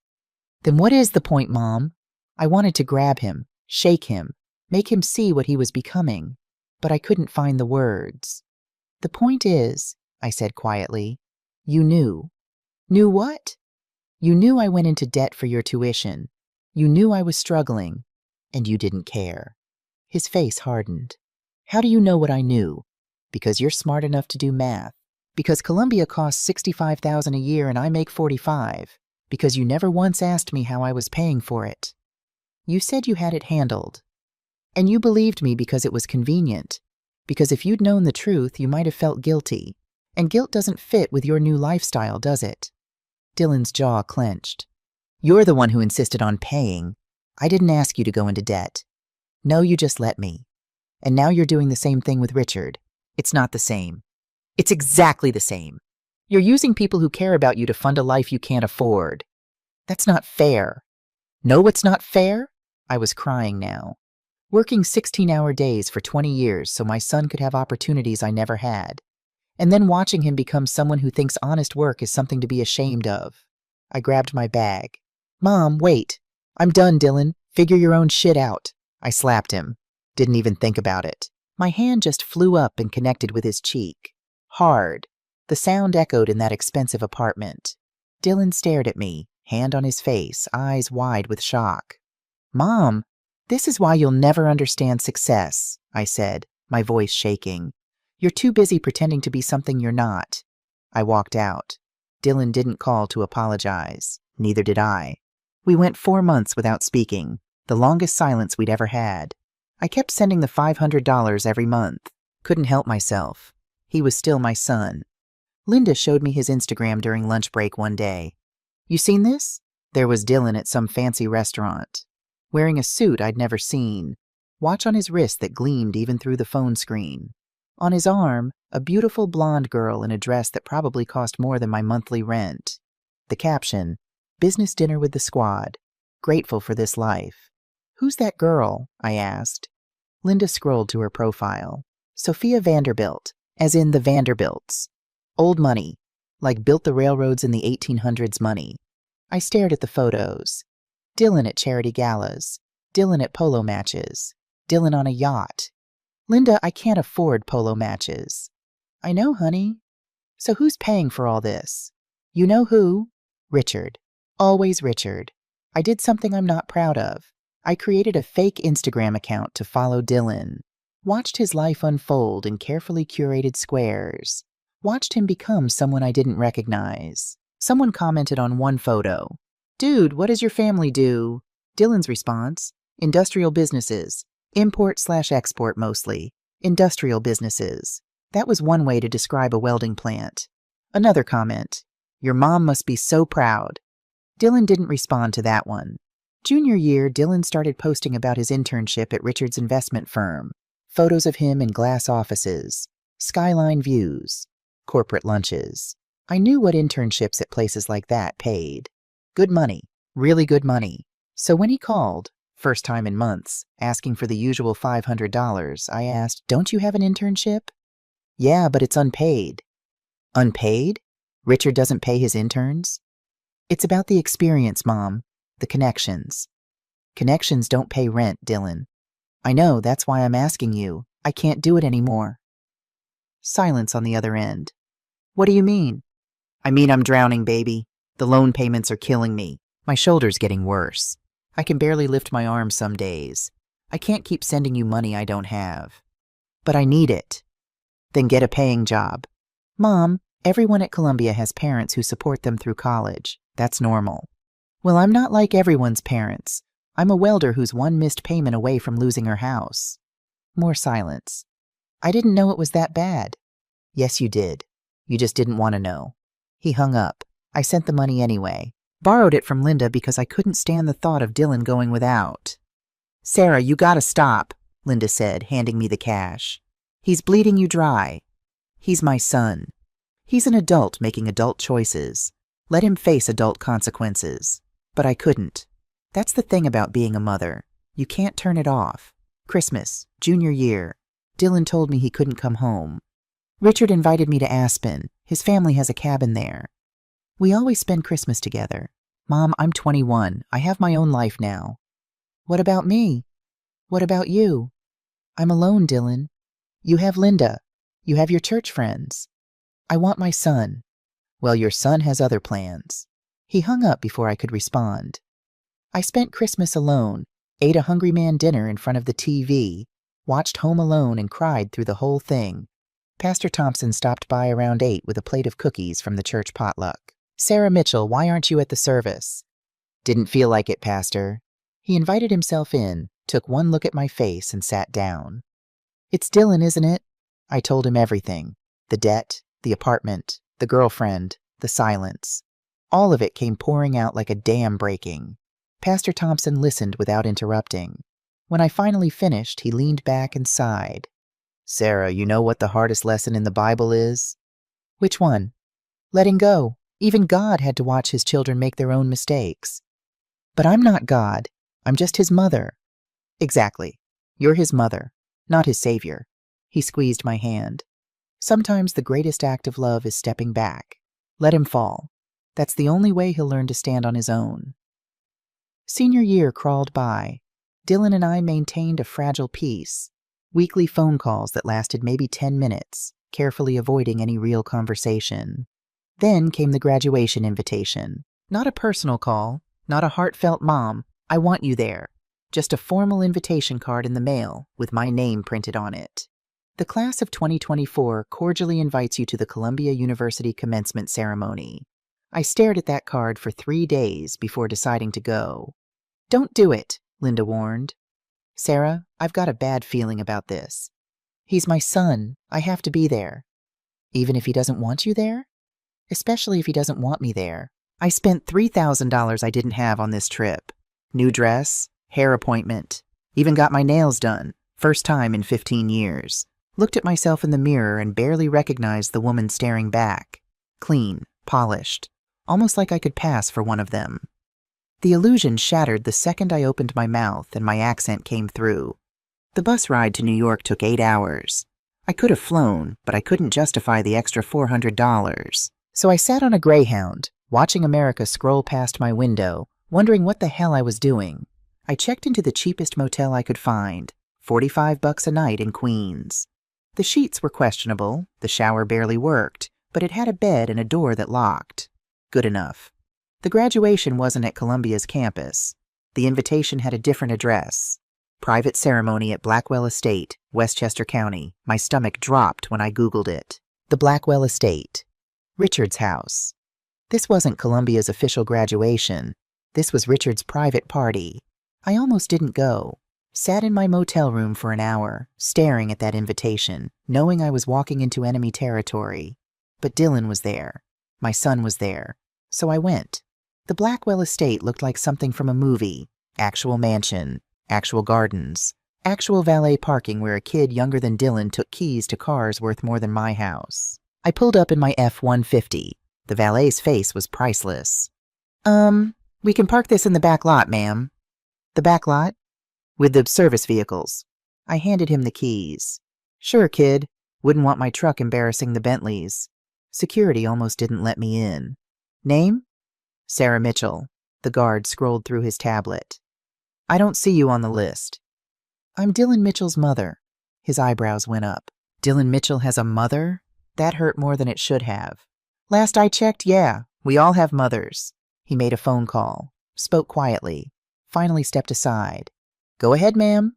Then what is the point, Mom? I wanted to grab him, shake him, make him see what he was becoming, but I couldn't find the words. The point is, I said quietly, you knew. Knew what? You knew I went into debt for your tuition. You knew I was struggling, and you didn't care. His face hardened. How do you know what I knew? Because you're smart enough to do math. Because Columbia costs $65,000 a year and I make $45,000. Because you never once asked me how I was paying for it. You said you had it handled. And you believed me because it was convenient. Because if you'd known the truth, you might have felt guilty. And guilt doesn't fit with your new lifestyle, does it? Dylan's jaw clenched. You're the one who insisted on paying. I didn't ask you to go into debt. No, you just let me. And now you're doing the same thing with Richard. It's not the same. It's exactly the same. You're using people who care about you to fund a life you can't afford. That's not fair. Know what's not fair? I was crying now. Working 16-hour days for 20 years so my son could have opportunities I never had. And then watching him become someone who thinks honest work is something to be ashamed of. I grabbed my bag. Mom, wait. I'm done, Dylan. Figure your own shit out. I slapped him. Didn't even think about it. My hand just flew up and connected with his cheek. Hard. The sound echoed in that expensive apartment. Dylan stared at me, hand on his face, eyes wide with shock. Mom, this is why you'll never understand success, I said, my voice shaking. You're too busy pretending to be something you're not. I walked out. Dylan didn't call to apologize. Neither did I. We went 4 months without speaking, the longest silence we'd ever had. I kept sending the $500 every month. Couldn't help myself. He was still my son. Linda showed me his Instagram during lunch break one day. You seen this? There was Dylan at some fancy restaurant, wearing a suit I'd never seen, watch on his wrist that gleamed even through the phone screen. On his arm, a beautiful blonde girl in a dress that probably cost more than my monthly rent. The caption, "Business dinner with the squad. Grateful for this life." "Who's that girl?" I asked. Linda scrolled to her profile. Sophia Vanderbilt, as in the Vanderbilts. Old money, like built the railroads in the 1800s money. I stared at the photos. Dylan at charity galas. Dylan at polo matches. Dylan on a yacht. Linda, I can't afford polo matches. I know, honey. So who's paying for all this? You know who? Richard. Always Richard. I did something I'm not proud of. I created a fake Instagram account to follow Dylan. Watched his life unfold in carefully curated squares. Watched him become someone I didn't recognize. Someone commented on one photo, "Dude, what does your family do?" Dylan's response, "Industrial businesses. Import/export mostly. Industrial businesses." That was one way to describe a welding plant. Another comment, "Your mom must be so proud." Dylan didn't respond to that one. Junior year, Dylan started posting about his internship at Richard's investment firm. Photos of him in glass offices, skyline views, corporate lunches. I knew what internships at places like that paid. Good money, really good money. So when he called, first time in months, asking for the usual $500, I asked, "Don't you have an internship?" "Yeah, but it's unpaid." "Unpaid? Richard doesn't pay his interns?" "It's about the experience, Mom. The connections." "Connections don't pay rent, Dylan." "I know, that's why I'm asking you. I can't do it anymore." Silence on the other end. "What do you mean?" "I mean I'm drowning, baby. The loan payments are killing me. My shoulder's getting worse. I can barely lift my arms some days. I can't keep sending you money I don't have." "But I need it." "Then get a paying job." "Mom, everyone at Columbia has parents who support them through college. That's normal." "Well, I'm not like everyone's parents. I'm a welder who's one missed payment away from losing her house." More silence. "I didn't know it was that bad." "Yes, you did. You just didn't want to know." He hung up. I sent the money anyway. Borrowed it from Linda because I couldn't stand the thought of Dylan going without. "Sarah, you gotta stop," Linda said, handing me the cash. "He's bleeding you dry. He's my son. He's an adult making adult choices. Let him face adult consequences." But I couldn't. That's the thing about being a mother. You can't turn it off. Christmas, junior year. Dylan told me he couldn't come home. Richard invited me to Aspen. His family has a cabin there. We always spend Christmas together. Mom, I'm 21. I have my own life now. What about me? What about you? I'm alone, Dylan. You have Linda. You have your church friends. I want my son. Well, your son has other plans. He hung up before I could respond. I spent Christmas alone, ate a Hungry Man dinner in front of the TV, watched Home Alone and cried through the whole thing. Pastor Thompson stopped by around 8 with a plate of cookies from the church potluck. "Sarah Mitchell, why aren't you at the service?" "Didn't feel like it, Pastor." He invited himself in, took one look at my face, and sat down. "It's Dylan, isn't it?" I told him everything. The debt, the apartment, the girlfriend, the silence. All of it came pouring out like a dam breaking. Pastor Thompson listened without interrupting. When I finally finished, he leaned back and sighed. "Sarah, you know what the hardest lesson in the Bible is?" "Which one?" "Letting go. Even God had to watch his children make their own mistakes." "But I'm not God. I'm just his mother." "Exactly. You're his mother, not his savior." He squeezed my hand. "Sometimes the greatest act of love is stepping back. Let him fall. That's the only way he'll learn to stand on his own." Senior year crawled by. Dylan and I maintained a fragile peace. Weekly phone calls that lasted maybe 10 minutes, carefully avoiding any real conversation. Then came the graduation invitation. Not a personal call, not a heartfelt "Mom, I want you there." Just a formal invitation card in the mail with my name printed on it. The class of 2024 cordially invites you to the Columbia University commencement ceremony. I stared at that card for 3 days before deciding to go. "Don't do it," Linda warned. Sarah, I've got a bad feeling about this. He's my son. I have to be there. Even if he doesn't want you there? Especially if he doesn't want me there. I spent $3,000 I didn't have on this trip. New dress, hair appointment, even got my nails done. First time in 15 years. Looked at myself in the mirror and barely recognized the woman staring back. Clean, polished, almost like I could pass for one of them. The illusion shattered the second I opened my mouth and my accent came through. The bus ride to New York took 8 hours. I could have flown, but I couldn't justify the extra $400. So I sat on a Greyhound, watching America scroll past my window, wondering what the hell I was doing. I checked into the cheapest motel I could find, $45 a night in Queens. The sheets were questionable, the shower barely worked, but it had a bed and a door that locked. Good enough. The graduation wasn't at Columbia's campus. The invitation had a different address. Private ceremony at Blackwell Estate, Westchester County. My stomach dropped when I Googled it. The Blackwell Estate. Richard's house. This wasn't Columbia's official graduation. This was Richard's private party. I almost didn't go. Sat in my motel room for an hour, staring at that invitation, knowing I was walking into enemy territory. But Dylan was there. My son was there. So I went. The Blackwell Estate looked like something from a movie. Actual mansion, actual gardens, actual valet parking where a kid younger than Dylan took keys to cars worth more than my house. I pulled up in my F-150. The valet's face was priceless. We can park this in the back lot, ma'am. The back lot? With the service vehicles. I handed him the keys. Sure, kid. Wouldn't want my truck embarrassing the Bentleys. Security almost didn't let me in. Name? Sarah Mitchell. The guard scrolled through his tablet. I don't see you on the list. I'm Dylan Mitchell's mother. His eyebrows went up. Dylan Mitchell has a mother? That hurt more than it should have. Last I checked, yeah, we all have mothers. He made a phone call, spoke quietly, finally stepped aside. Go ahead, ma'am.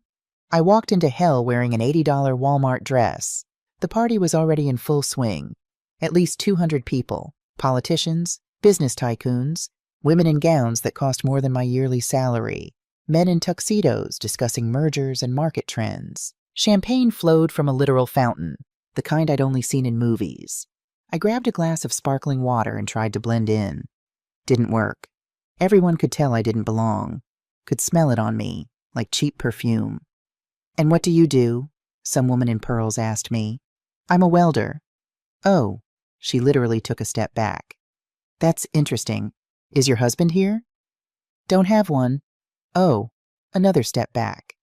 I walked into hell wearing an $80 Walmart dress. The party was already in full swing. At least 200 people, politicians, business tycoons, women in gowns that cost more than my yearly salary, men in tuxedos discussing mergers and market trends. Champagne flowed from a literal fountain, the kind I'd only seen in movies. I grabbed a glass of sparkling water and tried to blend in. Didn't work. Everyone could tell I didn't belong, could smell it on me, like cheap perfume. And what do you do? Some woman in pearls asked me. I'm a welder. Oh, she literally took a step back. That's interesting. Is your husband here? Don't have one. Oh, another step back.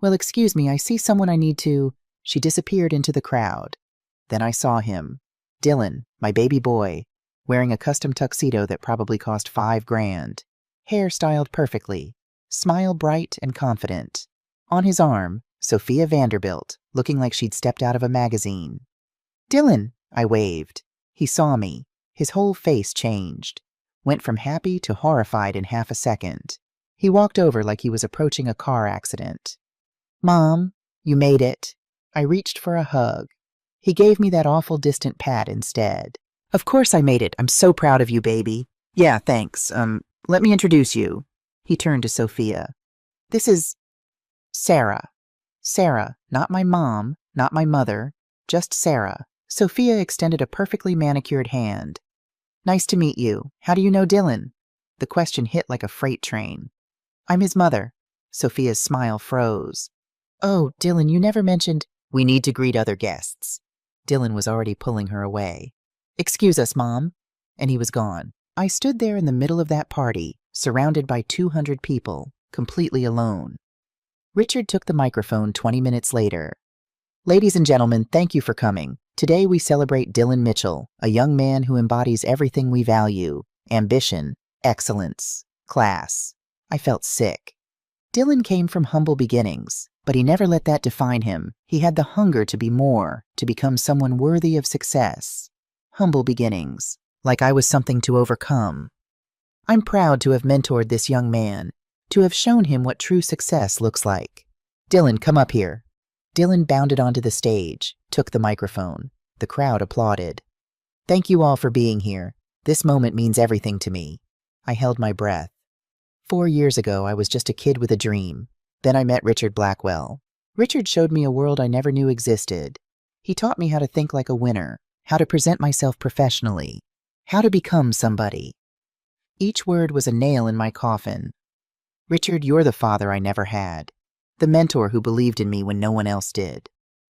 Well, excuse me, I see someone I need to. She disappeared into the crowd. Then I saw him. Dylan, my baby boy, wearing a custom tuxedo that probably cost $5,000. Hair styled perfectly. Smile bright and confident. On his arm, Sophia Vanderbilt, looking like she'd stepped out of a magazine. Dylan, I waved. He saw me. His whole face changed. Went from happy to horrified in half a second. He walked over like he was approaching a car accident. Mom, you made it. I reached for a hug. He gave me that awful distant pat instead. Of course I made it. I'm so proud of you, baby. Yeah, thanks. Let me introduce you. He turned to Sophia. This is Sarah. Sarah, not my mom, not my mother, just Sarah. Sophia extended a perfectly manicured hand. Nice to meet you. How do you know Dylan? The question hit like a freight train. I'm his mother. Sophia's smile froze. Oh, Dylan, you never mentioned. We need to greet other guests. Dylan was already pulling her away. Excuse us, Mom. And he was gone. I stood there in the middle of that party, surrounded by 200 people, completely alone. Richard took the microphone 20 minutes later. Ladies and gentlemen, thank you for coming. Today we celebrate Dylan Mitchell, a young man who embodies everything we value: ambition, excellence, class. I felt sick. Dylan came from humble beginnings, but he never let that define him. He had the hunger to be more, to become someone worthy of success. Humble beginnings, like I was something to overcome. I'm proud to have mentored this young man, to have shown him what true success looks like. Dylan, come up here. Dylan bounded onto the stage, took the microphone. The crowd applauded. Thank you all for being here. This moment means everything to me. I held my breath. 4 years ago, I was just a kid with a dream. Then I met Richard Blackwell. Richard showed me a world I never knew existed. He taught me how to think like a winner, how to present myself professionally, how to become somebody. Each word was a nail in my coffin. Richard, you're the father I never had, the mentor who believed in me when no one else did.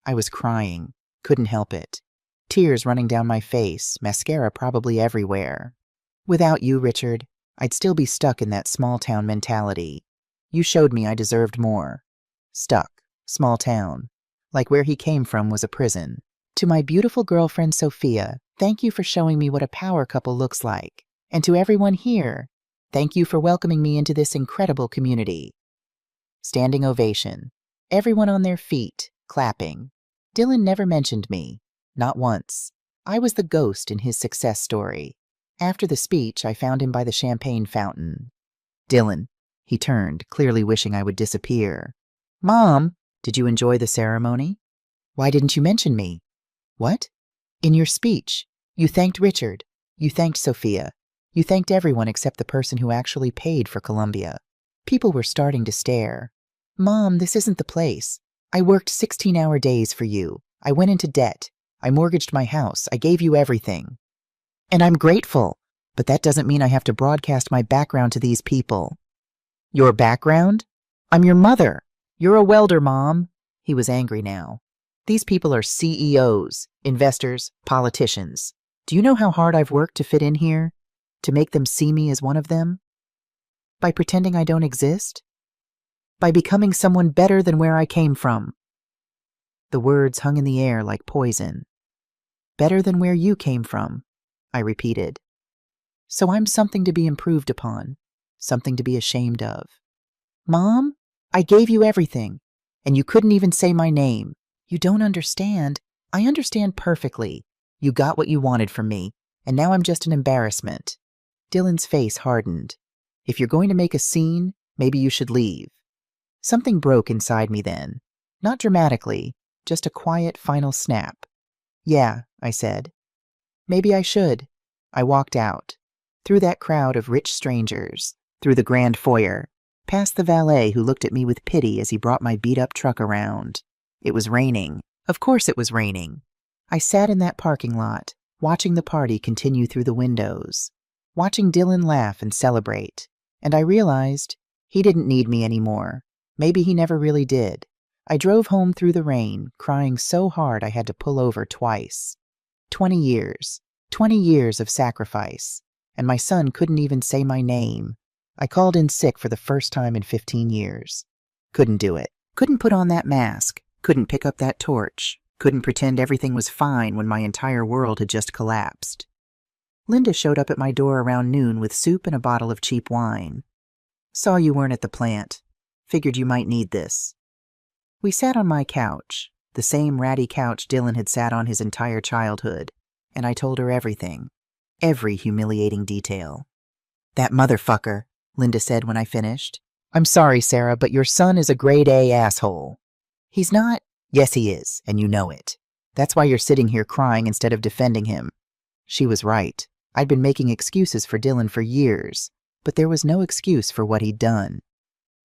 I was crying, couldn't help it. Tears running down my face, mascara probably everywhere. Without you, Richard, I'd still be stuck in that small-town mentality. You showed me I deserved more. Stuck, small town, like where he came from was a prison. To my beautiful girlfriend Sophia, thank you for showing me what a power couple looks like. And to everyone here, thank you for welcoming me into this incredible community. Standing ovation. Everyone on their feet, clapping. Dylan never mentioned me. Not once. I was the ghost in his success story. After the speech, I found him by the champagne fountain. Dylan. He turned, clearly wishing I would disappear. Mom, did you enjoy the ceremony? Why didn't you mention me? What? In your speech, you thanked Richard. You thanked Sophia. You thanked everyone except the person who actually paid for Columbia. People were starting to stare. Mom, this isn't the place. I worked 16-hour days for you. I went into debt. I mortgaged my house. I gave you everything. And I'm grateful, but that doesn't mean I have to broadcast my background to these people. Your background? I'm your mother. You're a welder, Mom. He was angry now. These people are CEOs, investors, politicians. Do you know how hard I've worked to fit in here? To make them see me as one of them? By pretending I don't exist? By becoming someone better than where I came from. The words hung in the air like poison. Better than where you came from, I repeated. So I'm something to be improved upon, something to be ashamed of. Mom, I gave you everything, and you couldn't even say my name. You don't understand. I understand perfectly. You got what you wanted from me, and now I'm just an embarrassment. Dylan's face hardened. If you're going to make a scene, maybe you should leave. Something broke inside me then. Not dramatically, just a quiet final snap. Yeah, I said. Maybe I should. I walked out. Through that crowd of rich strangers, through the grand foyer, past the valet who looked at me with pity as he brought my beat-up truck around. It was raining. Of course it was raining. I sat in that parking lot, watching the party continue through the windows, watching Dylan laugh and celebrate, and I realized he didn't need me anymore. Maybe he never really did. I drove home through the rain, crying so hard I had to pull over twice. 20 years of sacrifice, and my son couldn't even say my name. I called in sick for the first time in 15 years. Couldn't do it. Couldn't put on that mask. Couldn't pick up that torch. Couldn't pretend everything was fine when my entire world had just collapsed. Linda showed up at my door around noon with soup and a bottle of cheap wine. Saw you weren't at the plant. Figured you might need this. We sat on my couch, the same ratty couch Dylan had sat on his entire childhood, and I told her everything. Every humiliating detail. That motherfucker, Linda said when I finished. I'm sorry, Sarah, but your son is a grade A asshole. He's not. Yes, he is, and you know it. That's why you're sitting here crying instead of defending him. She was right. I'd been making excuses for Dylan for years, but there was no excuse for what he'd done.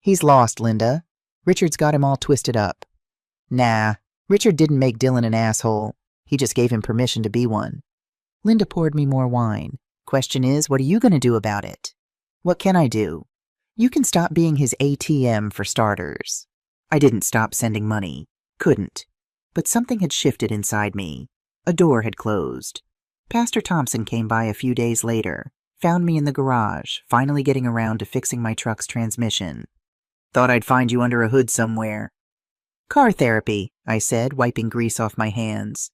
He's lost, Linda. Richard's got him all twisted up. Nah, Richard didn't make Dylan an asshole. He just gave him permission to be one. Linda poured me more wine. Question is, what are you going to do about it? What can I do? You can stop being his ATM for starters. I didn't stop sending money. Couldn't. But something had shifted inside me. A door had closed. Pastor Thompson came by a few days later, found me in the garage, finally getting around to fixing my truck's transmission. Thought I'd find you under a hood somewhere. Car therapy, I said, wiping grease off my hands.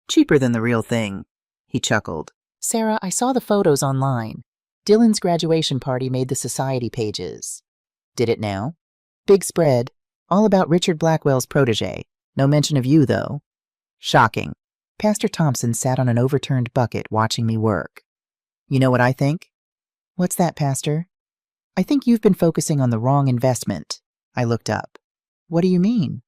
Cheaper than the real thing. He chuckled. Sarah, I saw the photos online. Dylan's graduation party made the society pages. Did it now? Big spread. All about Richard Blackwell's protege. No mention of you, though. Shocking. Pastor Thompson sat on an overturned bucket watching me work. You know what I think? What's that, Pastor? I think you've been focusing on the wrong investment. I looked up. What do you mean?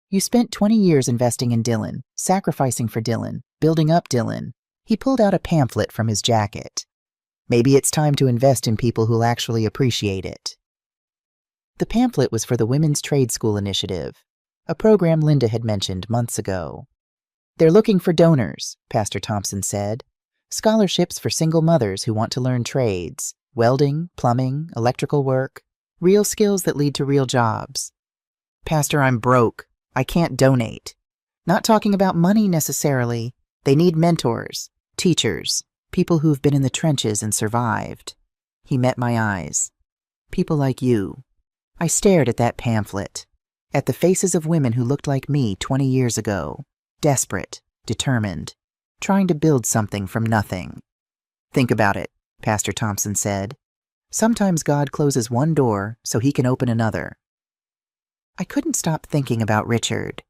You spent 20 years investing in Dylan, sacrificing for Dylan, building up Dylan. He pulled out a pamphlet from his jacket. Maybe it's time to invest in people who'll actually appreciate it. The pamphlet was for the Women's Trade School Initiative, a program Linda had mentioned months ago. "They're looking for donors," Pastor Thompson said. "Scholarships for single mothers who want to learn trades, welding, plumbing, electrical work, real skills that lead to real jobs." "Pastor, I'm broke. I can't donate." "Not talking about money necessarily. They need mentors, teachers, people who've been in the trenches and survived." He met my eyes. "People like you." I stared at that pamphlet, at the faces of women who looked like me 20 years ago, desperate, determined, trying to build something from nothing. "Think about it," Pastor Thompson said. "Sometimes God closes one door so he can open another." I couldn't stop thinking about Richard,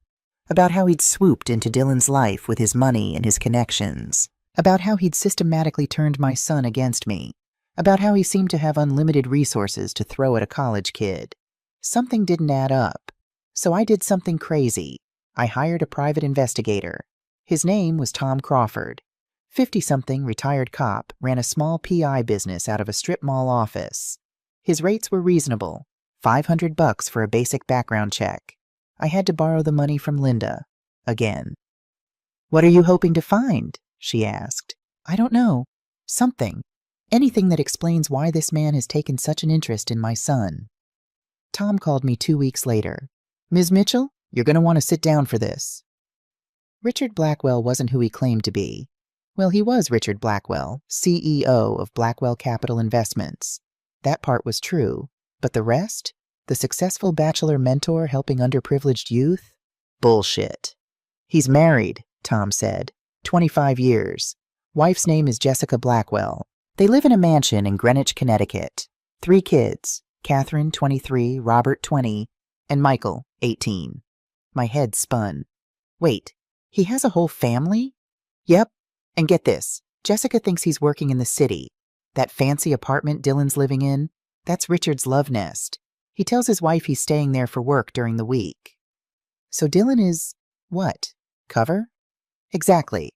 about how he'd swooped into Dylan's life with his money and his connections, about how he'd systematically turned my son against me, about how he seemed to have unlimited resources to throw at a college kid. Something didn't add up, so I did something crazy. I hired a private investigator. His name was Tom Crawford. 50-something retired cop, ran a small PI business out of a strip mall office. His rates were reasonable, $500 for a basic background check. I had to borrow the money from Linda, again. "What are you hoping to find?" she asked. "I don't know. Something. Anything that explains why this man has taken such an interest in my son." Tom called me 2 weeks later. "Ms. Mitchell, you're going to want to sit down for this." Richard Blackwell wasn't who he claimed to be. Well, he was Richard Blackwell, CEO of Blackwell Capital Investments. That part was true. But the rest? The successful bachelor mentor helping underprivileged youth? Bullshit. "He's married," Tom said. 25 years. Wife's name is Jessica Blackwell. They live in a mansion in Greenwich, Connecticut. 3 kids, Catherine, 23, Robert, 20, and Michael, 18. My head spun. Wait, he has a whole family? Yep, and get this, Jessica thinks he's working in the city. That fancy apartment Dylan's living in, that's Richard's love nest. He tells his wife he's staying there for work during the week. So Dylan is, what, cover? Exactly.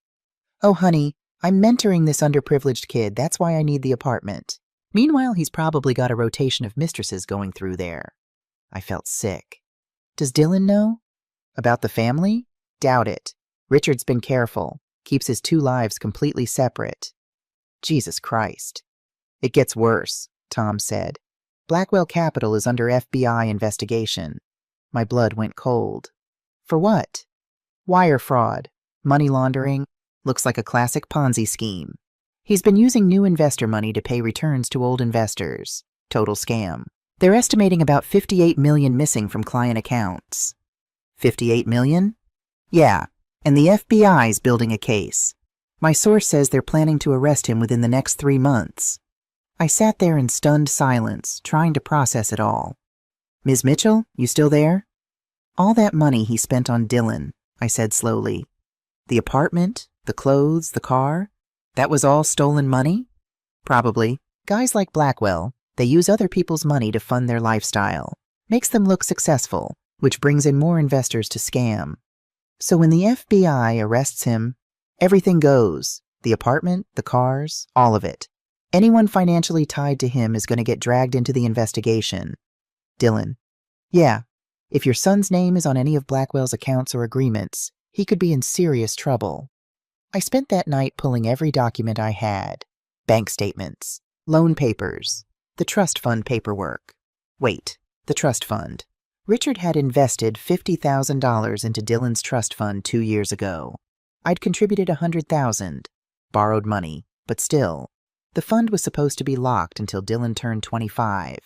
"Oh, honey, I'm mentoring this underprivileged kid, that's why I need the apartment." Meanwhile, he's probably got a rotation of mistresses going through there. I felt sick. Does Dylan know? About the family? Doubt it. Richard's been careful, keeps his 2 lives completely separate. Jesus Christ. "It gets worse," Tom said. "Blackwell Capital is under FBI investigation." My blood went cold. "For what?" "Wire fraud, money laundering. Looks like a classic Ponzi scheme. He's been using new investor money to pay returns to old investors. Total scam. They're estimating about 58 million missing from client accounts." 58 million? Yeah, and the FBI's building a case. My source says they're planning to arrest him within the next 3 months. I sat there in stunned silence, trying to process it all. "Ms. Mitchell, you still there?" "All that money he spent on Dylan," I said slowly. "The apartment, the clothes, the car, that was all stolen money?" "Probably. Guys like Blackwell, they use other people's money to fund their lifestyle. Makes them look successful, which brings in more investors to scam. So when the FBI arrests him, everything goes. The apartment, the cars, all of it. Anyone financially tied to him is going to get dragged into the investigation." Dylan: "Yeah, if your son's name is on any of Blackwell's accounts or agreements, he could be in serious trouble." I spent that night pulling every document I had. Bank statements, loan papers, the trust fund paperwork. Wait, the trust fund. Richard had invested $50,000 into Dylan's trust fund 2 years ago. I'd contributed $100,000, borrowed money, but still. The fund was supposed to be locked until Dylan turned 25.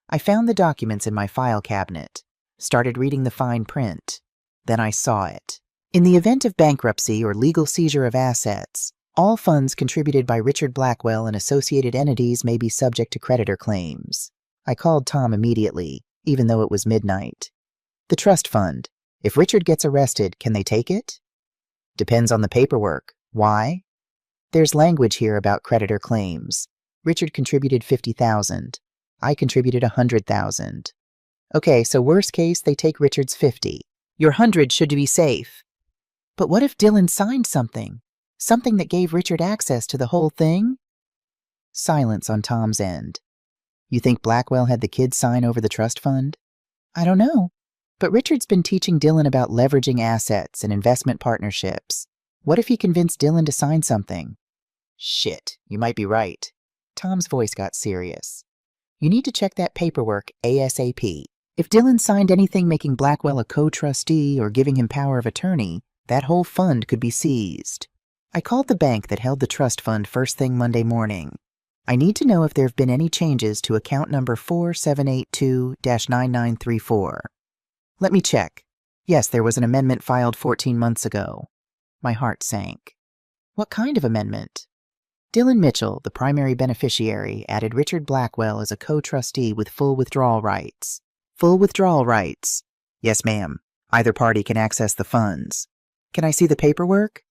I found the documents in my file cabinet, started reading the fine print. Then I saw it. In the event of bankruptcy or legal seizure of assets, all funds contributed by Richard Blackwell and associated entities may be subject to creditor claims. I called Tom immediately, even though it was midnight. "The trust fund. If Richard gets arrested, can they take it?" "Depends on the paperwork. Why?" "There's language here about creditor claims. Richard contributed $50,000. I contributed $100,000. Okay, so worst case, they take Richard's 50. Your 100 should be safe. But what if Dylan signed something? Something that gave Richard access to the whole thing?" Silence on Tom's end. You think Blackwell had the kids sign over the trust fund? I don't know. But Richard's been teaching Dylan about leveraging assets and investment partnerships. What if he convinced Dylan to sign something? Shit, you might be right. Tom's voice got serious. You need to check that paperwork ASAP. If Dylan signed anything making Blackwell a co-trustee or giving him power of attorney, that whole fund could be seized. I called the bank that held the trust fund first thing Monday morning. I need to know if there have been any changes to account number 4782-9934. Let me check. Yes, there was an amendment filed 14 months ago. My heart sank. What kind of amendment? Dylan Mitchell, the primary beneficiary, added Richard Blackwell as a co-trustee with full withdrawal rights. Full withdrawal rights? Yes, ma'am. Either party can access the funds. Can I see the paperwork?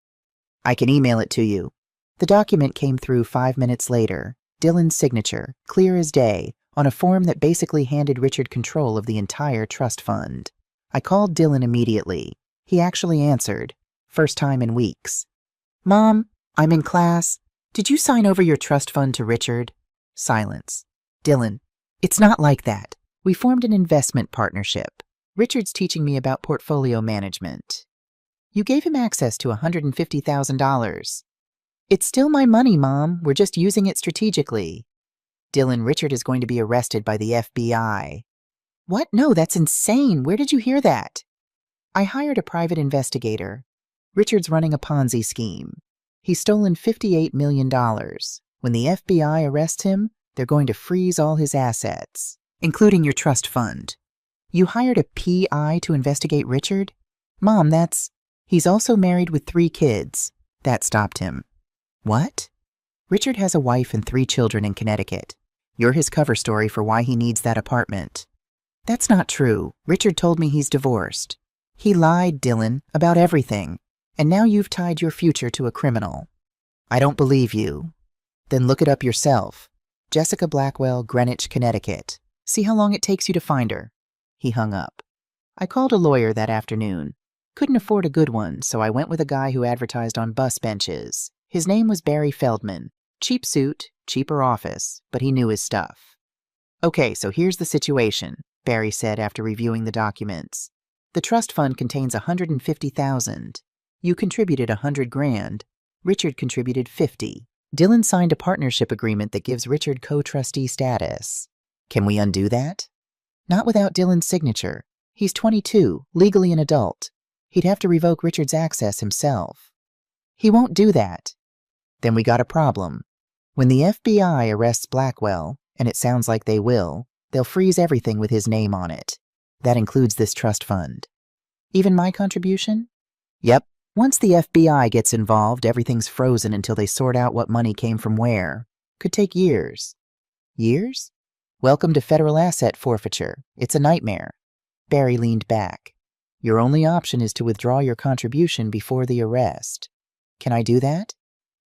I can email it to you. The document came through 5 minutes later. Dylan's signature, clear as day, on a form that basically handed Richard control of the entire trust fund. I called Dylan immediately. He actually answered. First time in weeks. Mom, I'm in class. Did you sign over your trust fund to Richard? Silence. Dylan, it's not like that. We formed an investment partnership. Richard's teaching me about portfolio management. You gave him access to $150,000. It's still my money, Mom. We're just using it strategically. Dylan, Richard is going to be arrested by the FBI. What? No, that's insane. Where did you hear that? I hired a private investigator. Richard's running a Ponzi scheme. He's stolen $58 million. When the FBI arrests him, they're going to freeze all his assets, including your trust fund. You hired a PI to investigate Richard? Mom, he's also married with 3 kids. That stopped him. What? Richard has a wife and 3 children in Connecticut. You're his cover story for why he needs that apartment. That's not true. Richard told me he's divorced. He lied, Dylan, about everything. And now you've tied your future to a criminal. I don't believe you. Then look it up yourself. Jessica Blackwell, Greenwich, Connecticut. See how long it takes you to find her. He hung up. I called a lawyer that afternoon. Couldn't afford a good one, so I went with a guy who advertised on bus benches. His name was Barry Feldman. Cheap suit, cheaper office, but he knew his stuff. Okay, so here's the situation, Barry said after reviewing the documents. The trust fund contains $150,000. You contributed $100,000. Richard contributed $50,000. Dylan signed a partnership agreement that gives Richard co-trustee status. Can we undo that? Not without Dylan's signature. He's 22, legally an adult. He'd have to revoke Richard's access himself. He won't do that. Then we got a problem. When the FBI arrests Blackwell, and it sounds like they will, they'll freeze everything with his name on it. That includes this trust fund. Even my contribution? Yep. Once the FBI gets involved, everything's frozen until they sort out what money came from where. Could take years. Years? Welcome to federal asset forfeiture. It's a nightmare. Barry leaned back. Your only option is to withdraw your contribution before the arrest. Can I do that?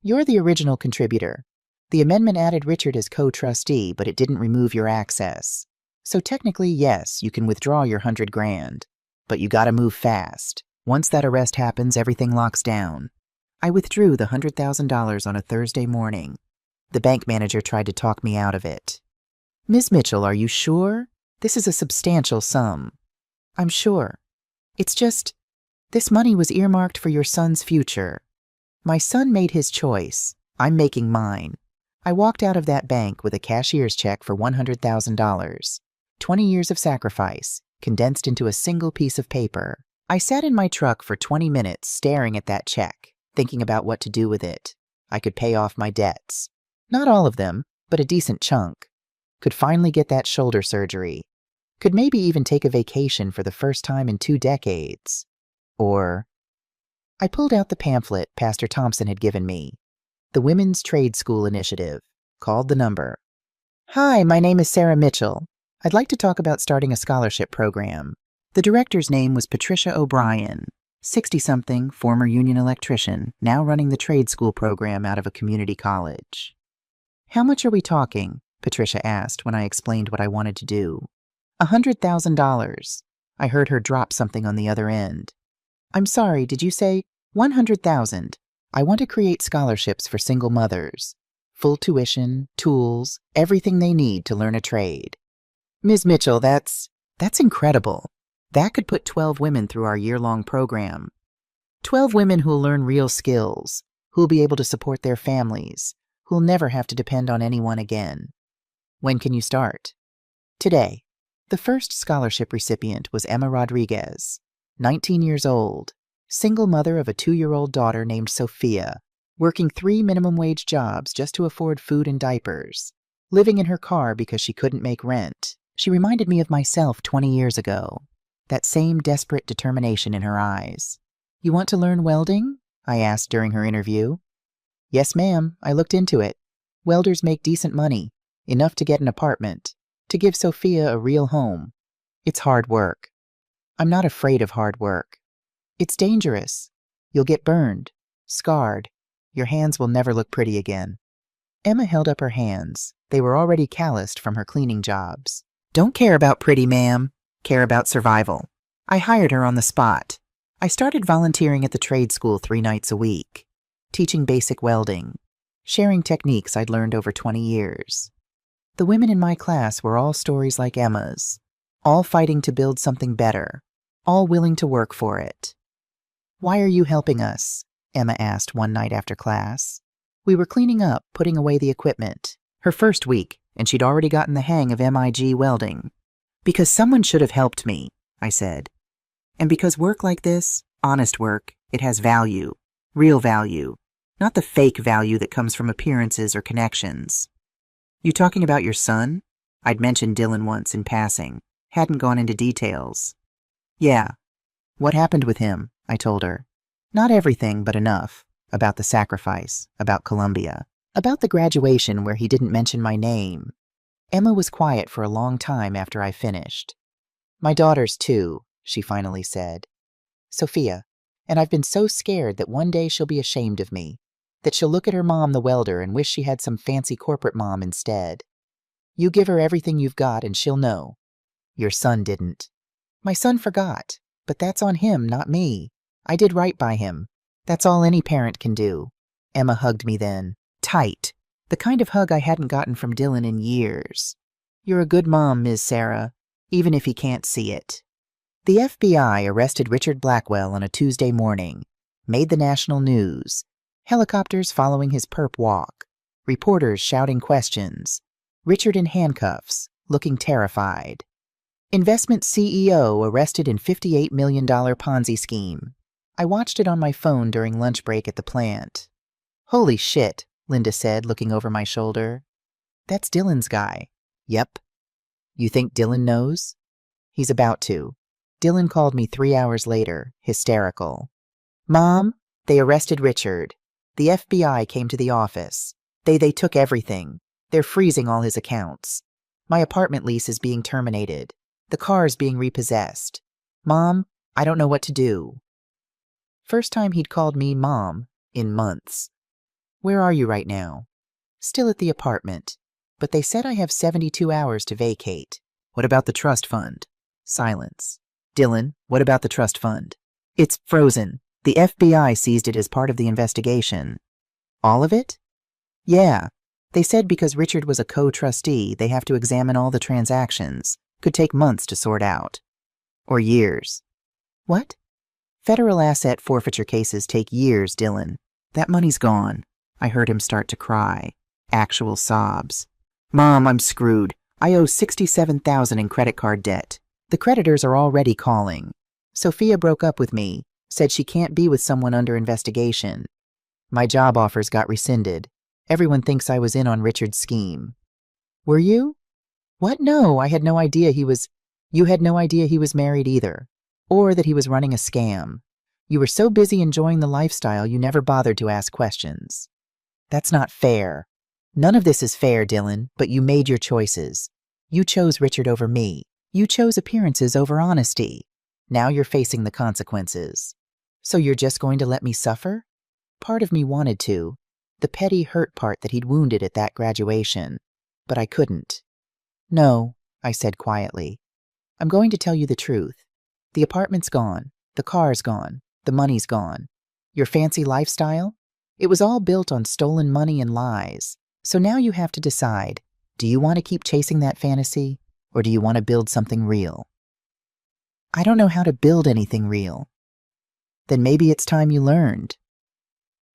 You're the original contributor. The amendment added Richard as co-trustee, but it didn't remove your access. So technically, yes, you can withdraw your $100,000. But you gotta move fast. Once that arrest happens, everything locks down. I withdrew the $100,000 on a Thursday morning. The bank manager tried to talk me out of it. Ms. Mitchell, are you sure? This is a substantial sum. I'm sure. It's just, this money was earmarked for your son's future. My son made his choice. I'm making mine. I walked out of that bank with a cashier's check for $100,000. 20 years of sacrifice, condensed into a single piece of paper. I sat in my truck for 20 minutes staring at that check, thinking about what to do with it. I could pay off my debts. Not all of them, but a decent chunk. Could finally get that shoulder surgery. Could maybe even take a vacation for the first time in 2 decades. Or... I pulled out the pamphlet Pastor Thompson had given me. The Women's Trade School Initiative. Called the number. Hi, my name is Sarah Mitchell. I'd like to talk about starting a scholarship program. The director's name was Patricia O'Brien, 60-something, former union electrician, now running the trade school program out of a community college. How much are we talking? Patricia asked when I explained what I wanted to do. $100,000. I heard her drop something on the other end. I'm sorry, did you say $100,000? I want to create scholarships for single mothers. Full tuition, tools, everything they need to learn a trade. Ms. Mitchell, that's incredible. That could put 12 women through our year-long program. 12 women who'll learn real skills, who'll be able to support their families, who'll never have to depend on anyone again. When can you start? Today. The first scholarship recipient was Emma Rodriguez, 19 years old, single mother of a 2-year-old daughter named Sophia, working 3 minimum wage jobs just to afford food and diapers, living in her car because she couldn't make rent. She reminded me of myself 20 years ago, that same desperate determination in her eyes. You want to learn welding? I asked during her interview. Yes, ma'am, I looked into it. Welders make decent money, enough to get an apartment, to give Sophia a real home. It's hard work. I'm not afraid of hard work. It's dangerous. You'll get burned, scarred. Your hands will never look pretty again. Emma held up her hands. They were already calloused from her cleaning jobs. Don't care about pretty, ma'am. Care about survival. I hired her on the spot. I started volunteering at the trade school 3 nights a week, teaching basic welding, sharing techniques I'd learned over 20 years. The women in my class were all stories like Emma's, all fighting to build something better, all willing to work for it. Why are you helping us? Emma asked one night after class. We were cleaning up, putting away the equipment. Her first week, and she'd already gotten the hang of MIG welding. Because someone should have helped me, I said. And because work like this, honest work, it has value, real value, not the fake value that comes from appearances or connections. You talking about your son? I'd mentioned Dylan once in passing, hadn't gone into details. Yeah. What happened with him? I told her. Not everything, but enough. About the sacrifice, about Columbia, about the graduation where he didn't mention my name. Emma was quiet for a long time after I finished. My daughters, too, she finally said. Sophia, and I've been so scared that one day she'll be ashamed of me, that she'll look at her mom, the welder, and wish she had some fancy corporate mom instead. You give her everything you've got and she'll know. Your son didn't. My son forgot, but that's on him, not me. I did right by him. That's all any parent can do. Emma hugged me then, tight, the kind of hug I hadn't gotten from Dylan in years. You're a good mom, Ms. Sarah, even if he can't see it. The FBI arrested Richard Blackwell on a Tuesday morning, made the national news, helicopters following his perp walk, reporters shouting questions, Richard in handcuffs, looking terrified. Investment CEO arrested in $58 million Ponzi scheme. I watched it on my phone during lunch break at the plant. Holy shit, Linda said, looking over my shoulder. That's Dylan's guy. Yep. You think Dylan knows? He's about to. Dylan called me 3 hours later, hysterical. Mom, they arrested Richard. The FBI came to the office. They took everything. They're freezing all his accounts. My apartment lease is being terminated. The car's being repossessed. Mom, I don't know what to do. First time he'd called me Mom in months. Where are you right now? Still at the apartment, but they said I have 72 hours to vacate. What about the trust fund? Silence. Dylan, what about the trust fund? It's frozen. The FBI seized it as part of the investigation. All of it? Yeah. They said because Richard was a co-trustee, they have to examine all the transactions. Could take months to sort out. Or years. What? Federal asset forfeiture cases take years, Dylan. That money's gone. I heard him start to cry. Actual sobs. Mom, I'm screwed. I owe $67,000 in credit card debt. The creditors are already calling. Sophia broke up with me, said she can't be with someone under investigation. My job offers got rescinded. Everyone thinks I was in on Richard's scheme. Were you? What? No, I had no idea he was... You had no idea he was married either. Or that he was running a scam. You were so busy enjoying the lifestyle you never bothered to ask questions. That's not fair. None of this is fair, Dylan, but you made your choices. You chose Richard over me. You chose appearances over honesty. Now you're facing the consequences. So you're just going to let me suffer? Part of me wanted to. The petty hurt part that he'd wounded at that graduation. But I couldn't. No, I said quietly. I'm going to tell you the truth. The apartment's gone. The car's gone. The money's gone. Your fancy lifestyle? It was all built on stolen money and lies. So now you have to decide, do you want to keep chasing that fantasy, or do you want to build something real? I don't know how to build anything real. Then maybe it's time you learned.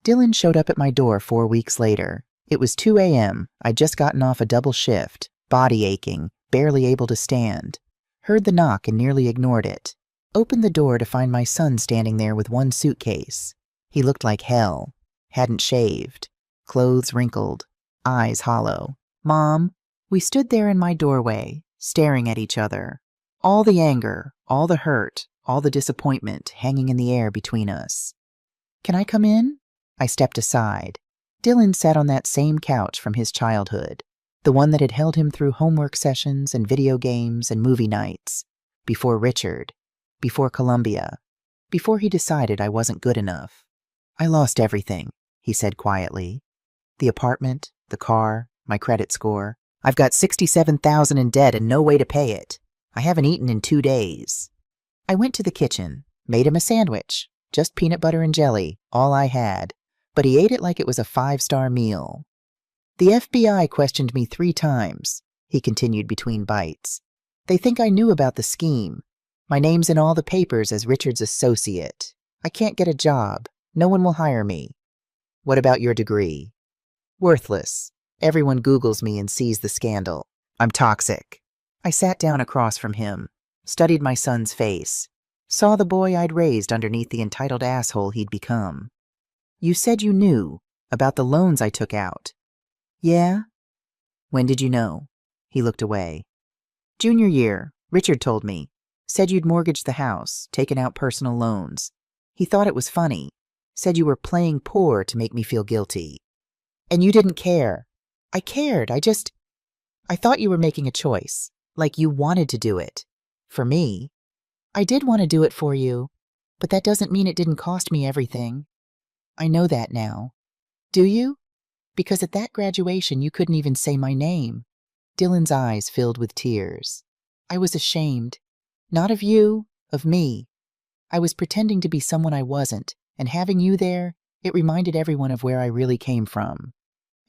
Dylan showed up at my door 4 weeks later. It was 2 a.m. I'd just gotten off a double shift, body aching, barely able to stand. Heard the knock and nearly ignored it. Opened the door to find my son standing there with one suitcase. He looked like hell. Hadn't shaved. Clothes wrinkled. Eyes hollow. Mom. We stood there in my doorway, staring at each other. All the anger, all the hurt, all the disappointment hanging in the air between us. Can I come in? I stepped aside. Dylan sat on that same couch from his childhood, the one that had held him through homework sessions and video games and movie nights, before Richard, before Columbia, before he decided I wasn't good enough. I lost everything, he said quietly. The apartment, the car, my credit score. I've got $67,000 in debt and no way to pay it. I haven't eaten in 2 days. I went to the kitchen, made him a sandwich, just peanut butter and jelly, all I had, but he ate it like it was a 5-star meal. The FBI questioned me 3 times, he continued between bites. They think I knew about the scheme. My name's in all the papers as Richard's associate. I can't get a job. No one will hire me. What about your degree? Worthless. Everyone Googles me and sees the scandal. I'm toxic. I sat down across from him, studied my son's face, saw the boy I'd raised underneath the entitled asshole he'd become. You said you knew about the loans I took out. Yeah? When did you know? He looked away. Junior year, Richard told me. Said you'd mortgaged the house, taken out personal loans. He thought it was funny. Said you were playing poor to make me feel guilty. And you didn't care. I cared. I thought you were making a choice. Like you wanted to do it. For me. I did want to do it for you, but that doesn't mean it didn't cost me everything. I know that now. Do you? Because at that graduation you couldn't even say my name. Dylan's eyes filled with tears. I was ashamed. Not of you, of me. I was pretending to be someone I wasn't, and having you there, it reminded everyone of where I really came from.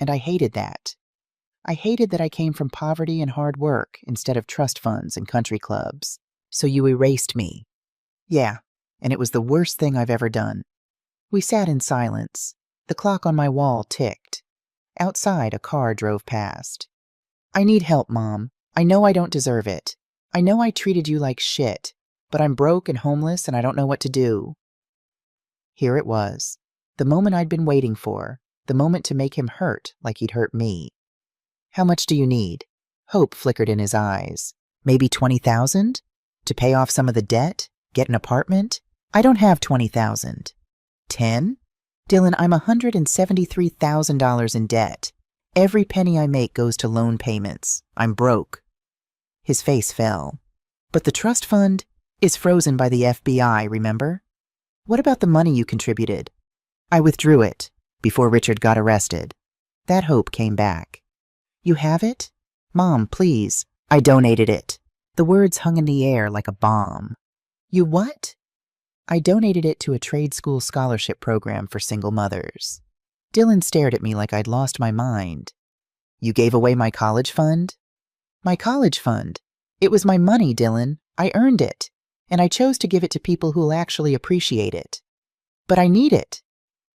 And I hated that. I hated that I came from poverty and hard work instead of trust funds and country clubs. So you erased me. Yeah, and it was the worst thing I've ever done. We sat in silence. The clock on my wall ticked. Outside, a car drove past. I need help, Mom. I know I don't deserve it. I know I treated you like shit, but I'm broke and homeless and I don't know what to do. Here it was. The moment I'd been waiting for. The moment to make him hurt like he'd hurt me. How much do you need? Hope flickered in his eyes. Maybe 20,000? To pay off some of the debt? Get an apartment? I don't have 20,000. 10? Dylan, I'm $173,000 in debt. Every penny I make goes to loan payments. I'm broke. His face fell. But the trust fund is frozen by the FBI, remember? What about the money you contributed? I withdrew it before Richard got arrested. That hope came back. You have it? Mom, please. I donated it. The words hung in the air like a bomb. You what? I donated it to a trade school scholarship program for single mothers. Dylan stared at me like I'd lost my mind. You gave away my college fund? My college fund. It was my money, Dylan. I earned it. And I chose to give it to people who'll actually appreciate it. But I need it.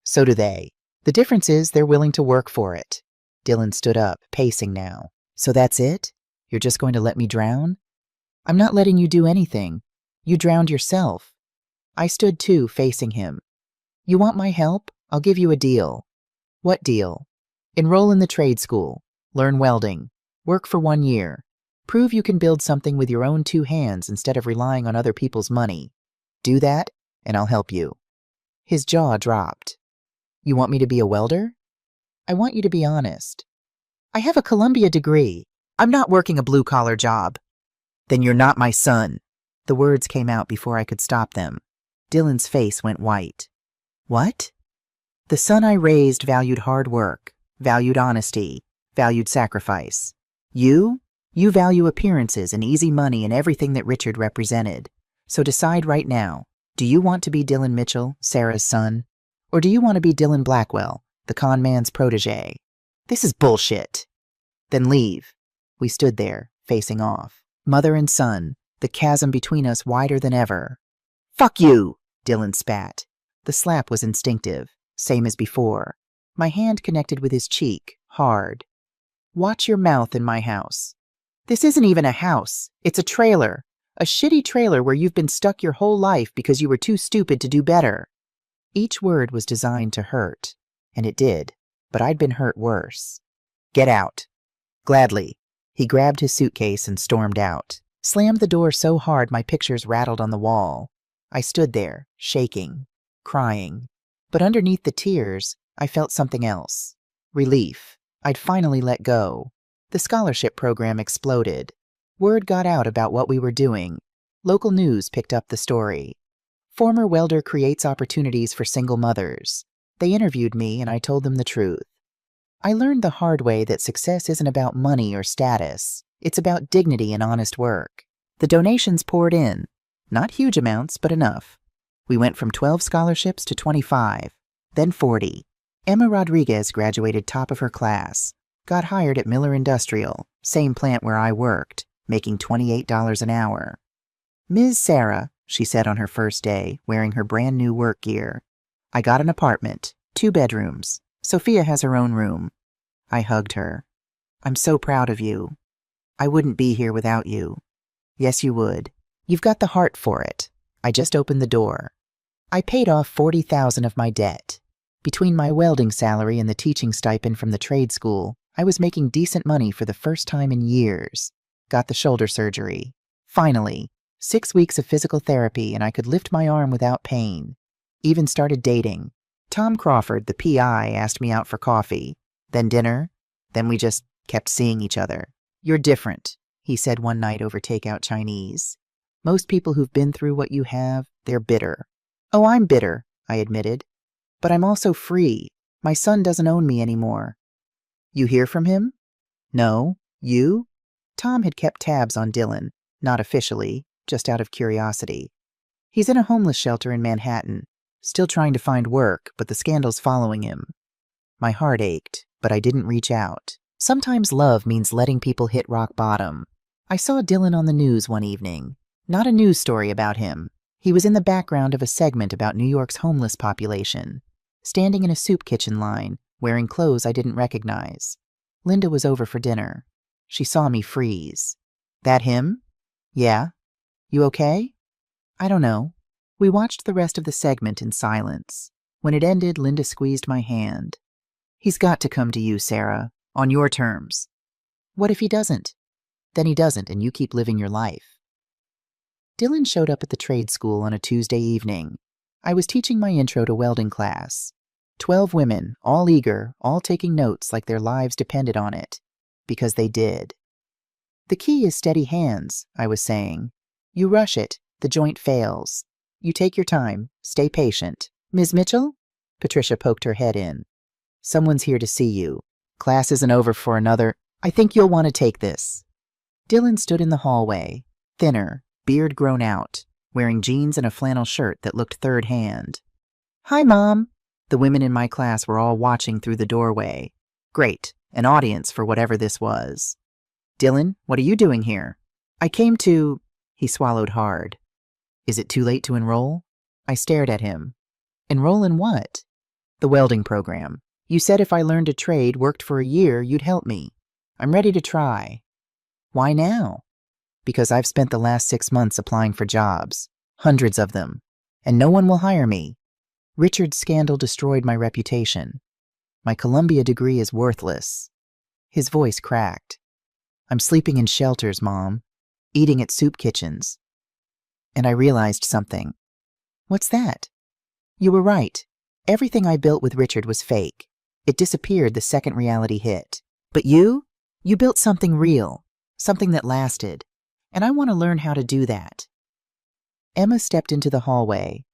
So do they. The difference is they're willing to work for it. Dylan stood up, pacing now. So that's it? You're just going to let me drown? I'm not letting you do anything. You drowned yourself. I stood too, facing him. You want my help? I'll give you a deal. What deal? Enroll in the trade school. Learn welding. Work for 1 year. Prove you can build something with your own 2 hands instead of relying on other people's money. Do that, and I'll help you. His jaw dropped. You want me to be a welder? I want you to be honest. I have a Columbia degree. I'm not working a blue-collar job. Then you're not my son. The words came out before I could stop them. Dylan's face went white. What? The son I raised valued hard work, valued honesty, valued sacrifice. You value appearances and easy money and everything that Richard represented. So decide right now, do you want to be Dylan Mitchell, Sarah's son? Or do you want to be Dylan Blackwell, the con man's protege? This is bullshit. Then leave. We stood there, facing off. Mother and son, the chasm between us wider than ever. Fuck you, Dylan spat. The slap was instinctive, same as before. My hand connected with his cheek, hard. Watch your mouth in my house. This isn't even a house. It's a trailer. A shitty trailer where you've been stuck your whole life because you were too stupid to do better. Each word was designed to hurt, and it did, but I'd been hurt worse. Get out. Gladly. He grabbed his suitcase and stormed out. Slammed the door so hard my pictures rattled on the wall. I stood there, shaking, crying. But underneath the tears, I felt something else. Relief. I'd finally let go. The scholarship program exploded. Word got out about what we were doing. Local news picked up the story. Former welder creates opportunities for single mothers. They interviewed me and I told them the truth. I learned the hard way that success isn't about money or status. It's about dignity and honest work. The donations poured in. Not huge amounts, but enough. We went from 12 scholarships to 25, then 40. Emma Rodriguez graduated top of her class. Got hired at Miller Industrial, same plant where I worked, making $28 an hour. Ms. Sarah, she said on her first day, wearing her brand new work gear. I got an apartment, 2 bedrooms. Sophia has her own room. I hugged her. I'm so proud of you. I wouldn't be here without you. Yes, you would. You've got the heart for it. I just opened the door. I paid off $40,000 of my debt. Between my welding salary and the teaching stipend from the trade school, I was making decent money for the first time in years. Got the shoulder surgery. Finally, 6 weeks of physical therapy and I could lift my arm without pain. Even started dating. Tom Crawford, the PI, asked me out for coffee. Then dinner. Then we just kept seeing each other. You're different, he said one night over takeout Chinese. Most people who've been through what you have, they're bitter. Oh, I'm bitter, I admitted. But I'm also free. My son doesn't own me anymore. You hear from him? No. You? Tom had kept tabs on Dylan, not officially, just out of curiosity. He's in a homeless shelter in Manhattan, still trying to find work, but the scandal's following him. My heart ached, but I didn't reach out. Sometimes love means letting people hit rock bottom. I saw Dylan on the news one evening. Not a news story about him. He was in the background of a segment about New York's homeless population, standing in a soup kitchen line, wearing clothes I didn't recognize. Linda was over for dinner. She saw me freeze. That him? Yeah. You okay? I don't know. We watched the rest of the segment in silence. When it ended, Linda squeezed my hand. He's got to come to you, Sarah, on your terms. What if he doesn't? Then he doesn't, and you keep living your life. Dylan showed up at the trade school on a Tuesday evening. I was teaching my intro to welding class. 12 women, all eager, all taking notes like their lives depended on it. Because they did. The key is steady hands, I was saying. You rush it, the joint fails. You take your time, stay patient. Ms. Mitchell? Patricia poked her head in. Someone's here to see you. Class isn't over for another. I think you'll want to take this. Dylan stood in the hallway, thinner, beard grown out, wearing jeans and a flannel shirt that looked third hand. Hi, Mom. The women in my class were all watching through the doorway. Great, an audience for whatever this was. Dylan, what are you doing here? I came to... He swallowed hard. Is it too late to enroll? I stared at him. Enroll in what? The welding program. You said if I learned a trade, worked for a year, you'd help me. I'm ready to try. Why now? Because I've spent the last 6 months applying for jobs. Hundreds of them. And no one will hire me. Richard's scandal destroyed my reputation. My Columbia degree is worthless. His voice cracked. I'm sleeping in shelters, Mom. Eating at soup kitchens. And I realized something. What's that? You were right. Everything I built with Richard was fake. It disappeared the second reality hit. But you built something real. Something that lasted. And I want to learn how to do that. Emma stepped into the hallway.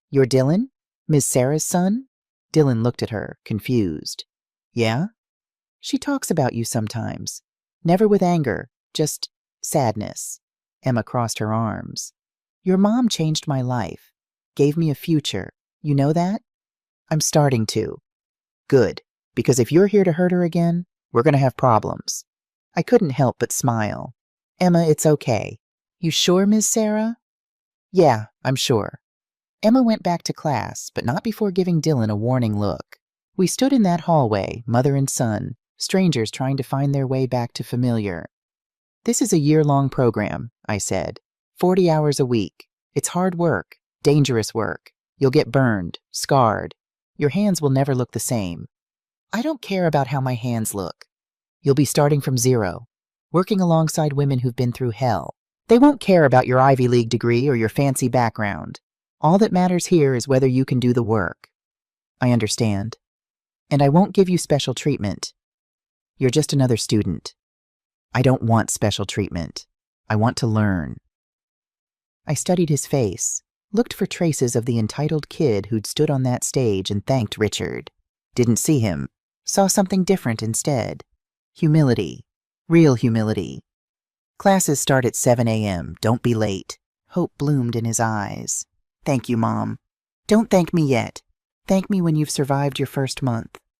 You're Dylan? Miss Sarah's son? Dylan looked at her, confused. Yeah? She talks about you sometimes. Never with anger, just sadness. Emma crossed her arms. Your mom changed my life. Gave me a future. You know that? I'm starting to. Good. because if you're here to hurt her again, we're going to have problems." I couldn't help but smile. "Emma, it's okay." "You sure, Miss Sarah?" "Yeah, I'm sure." Emma went back to class, but not before giving Dylan a warning look. We stood in that hallway, mother and son, strangers trying to find their way back to familiar. "This is a year-long program," I said. 40 hours a week. It's hard work, dangerous work. You'll get burned, scarred. Your hands will never look the same. "I don't care about how my hands look." "You'll be starting from zero, working alongside women who've been through hell. They won't care about your Ivy League degree or your fancy background. All that matters here is whether you can do the work." "I understand. And I won't give you special treatment. You're just another student." "I don't want special treatment. I want to learn." I studied his face, looked for traces of the entitled kid who'd stood on that stage and thanked Richard. Didn't see him. Saw something different instead. Humility. Real humility. "Classes start at 7 a.m. Don't be late." Hope bloomed in his eyes. "Thank you, Mom." "Don't thank me yet. Thank me when you've survived your first month."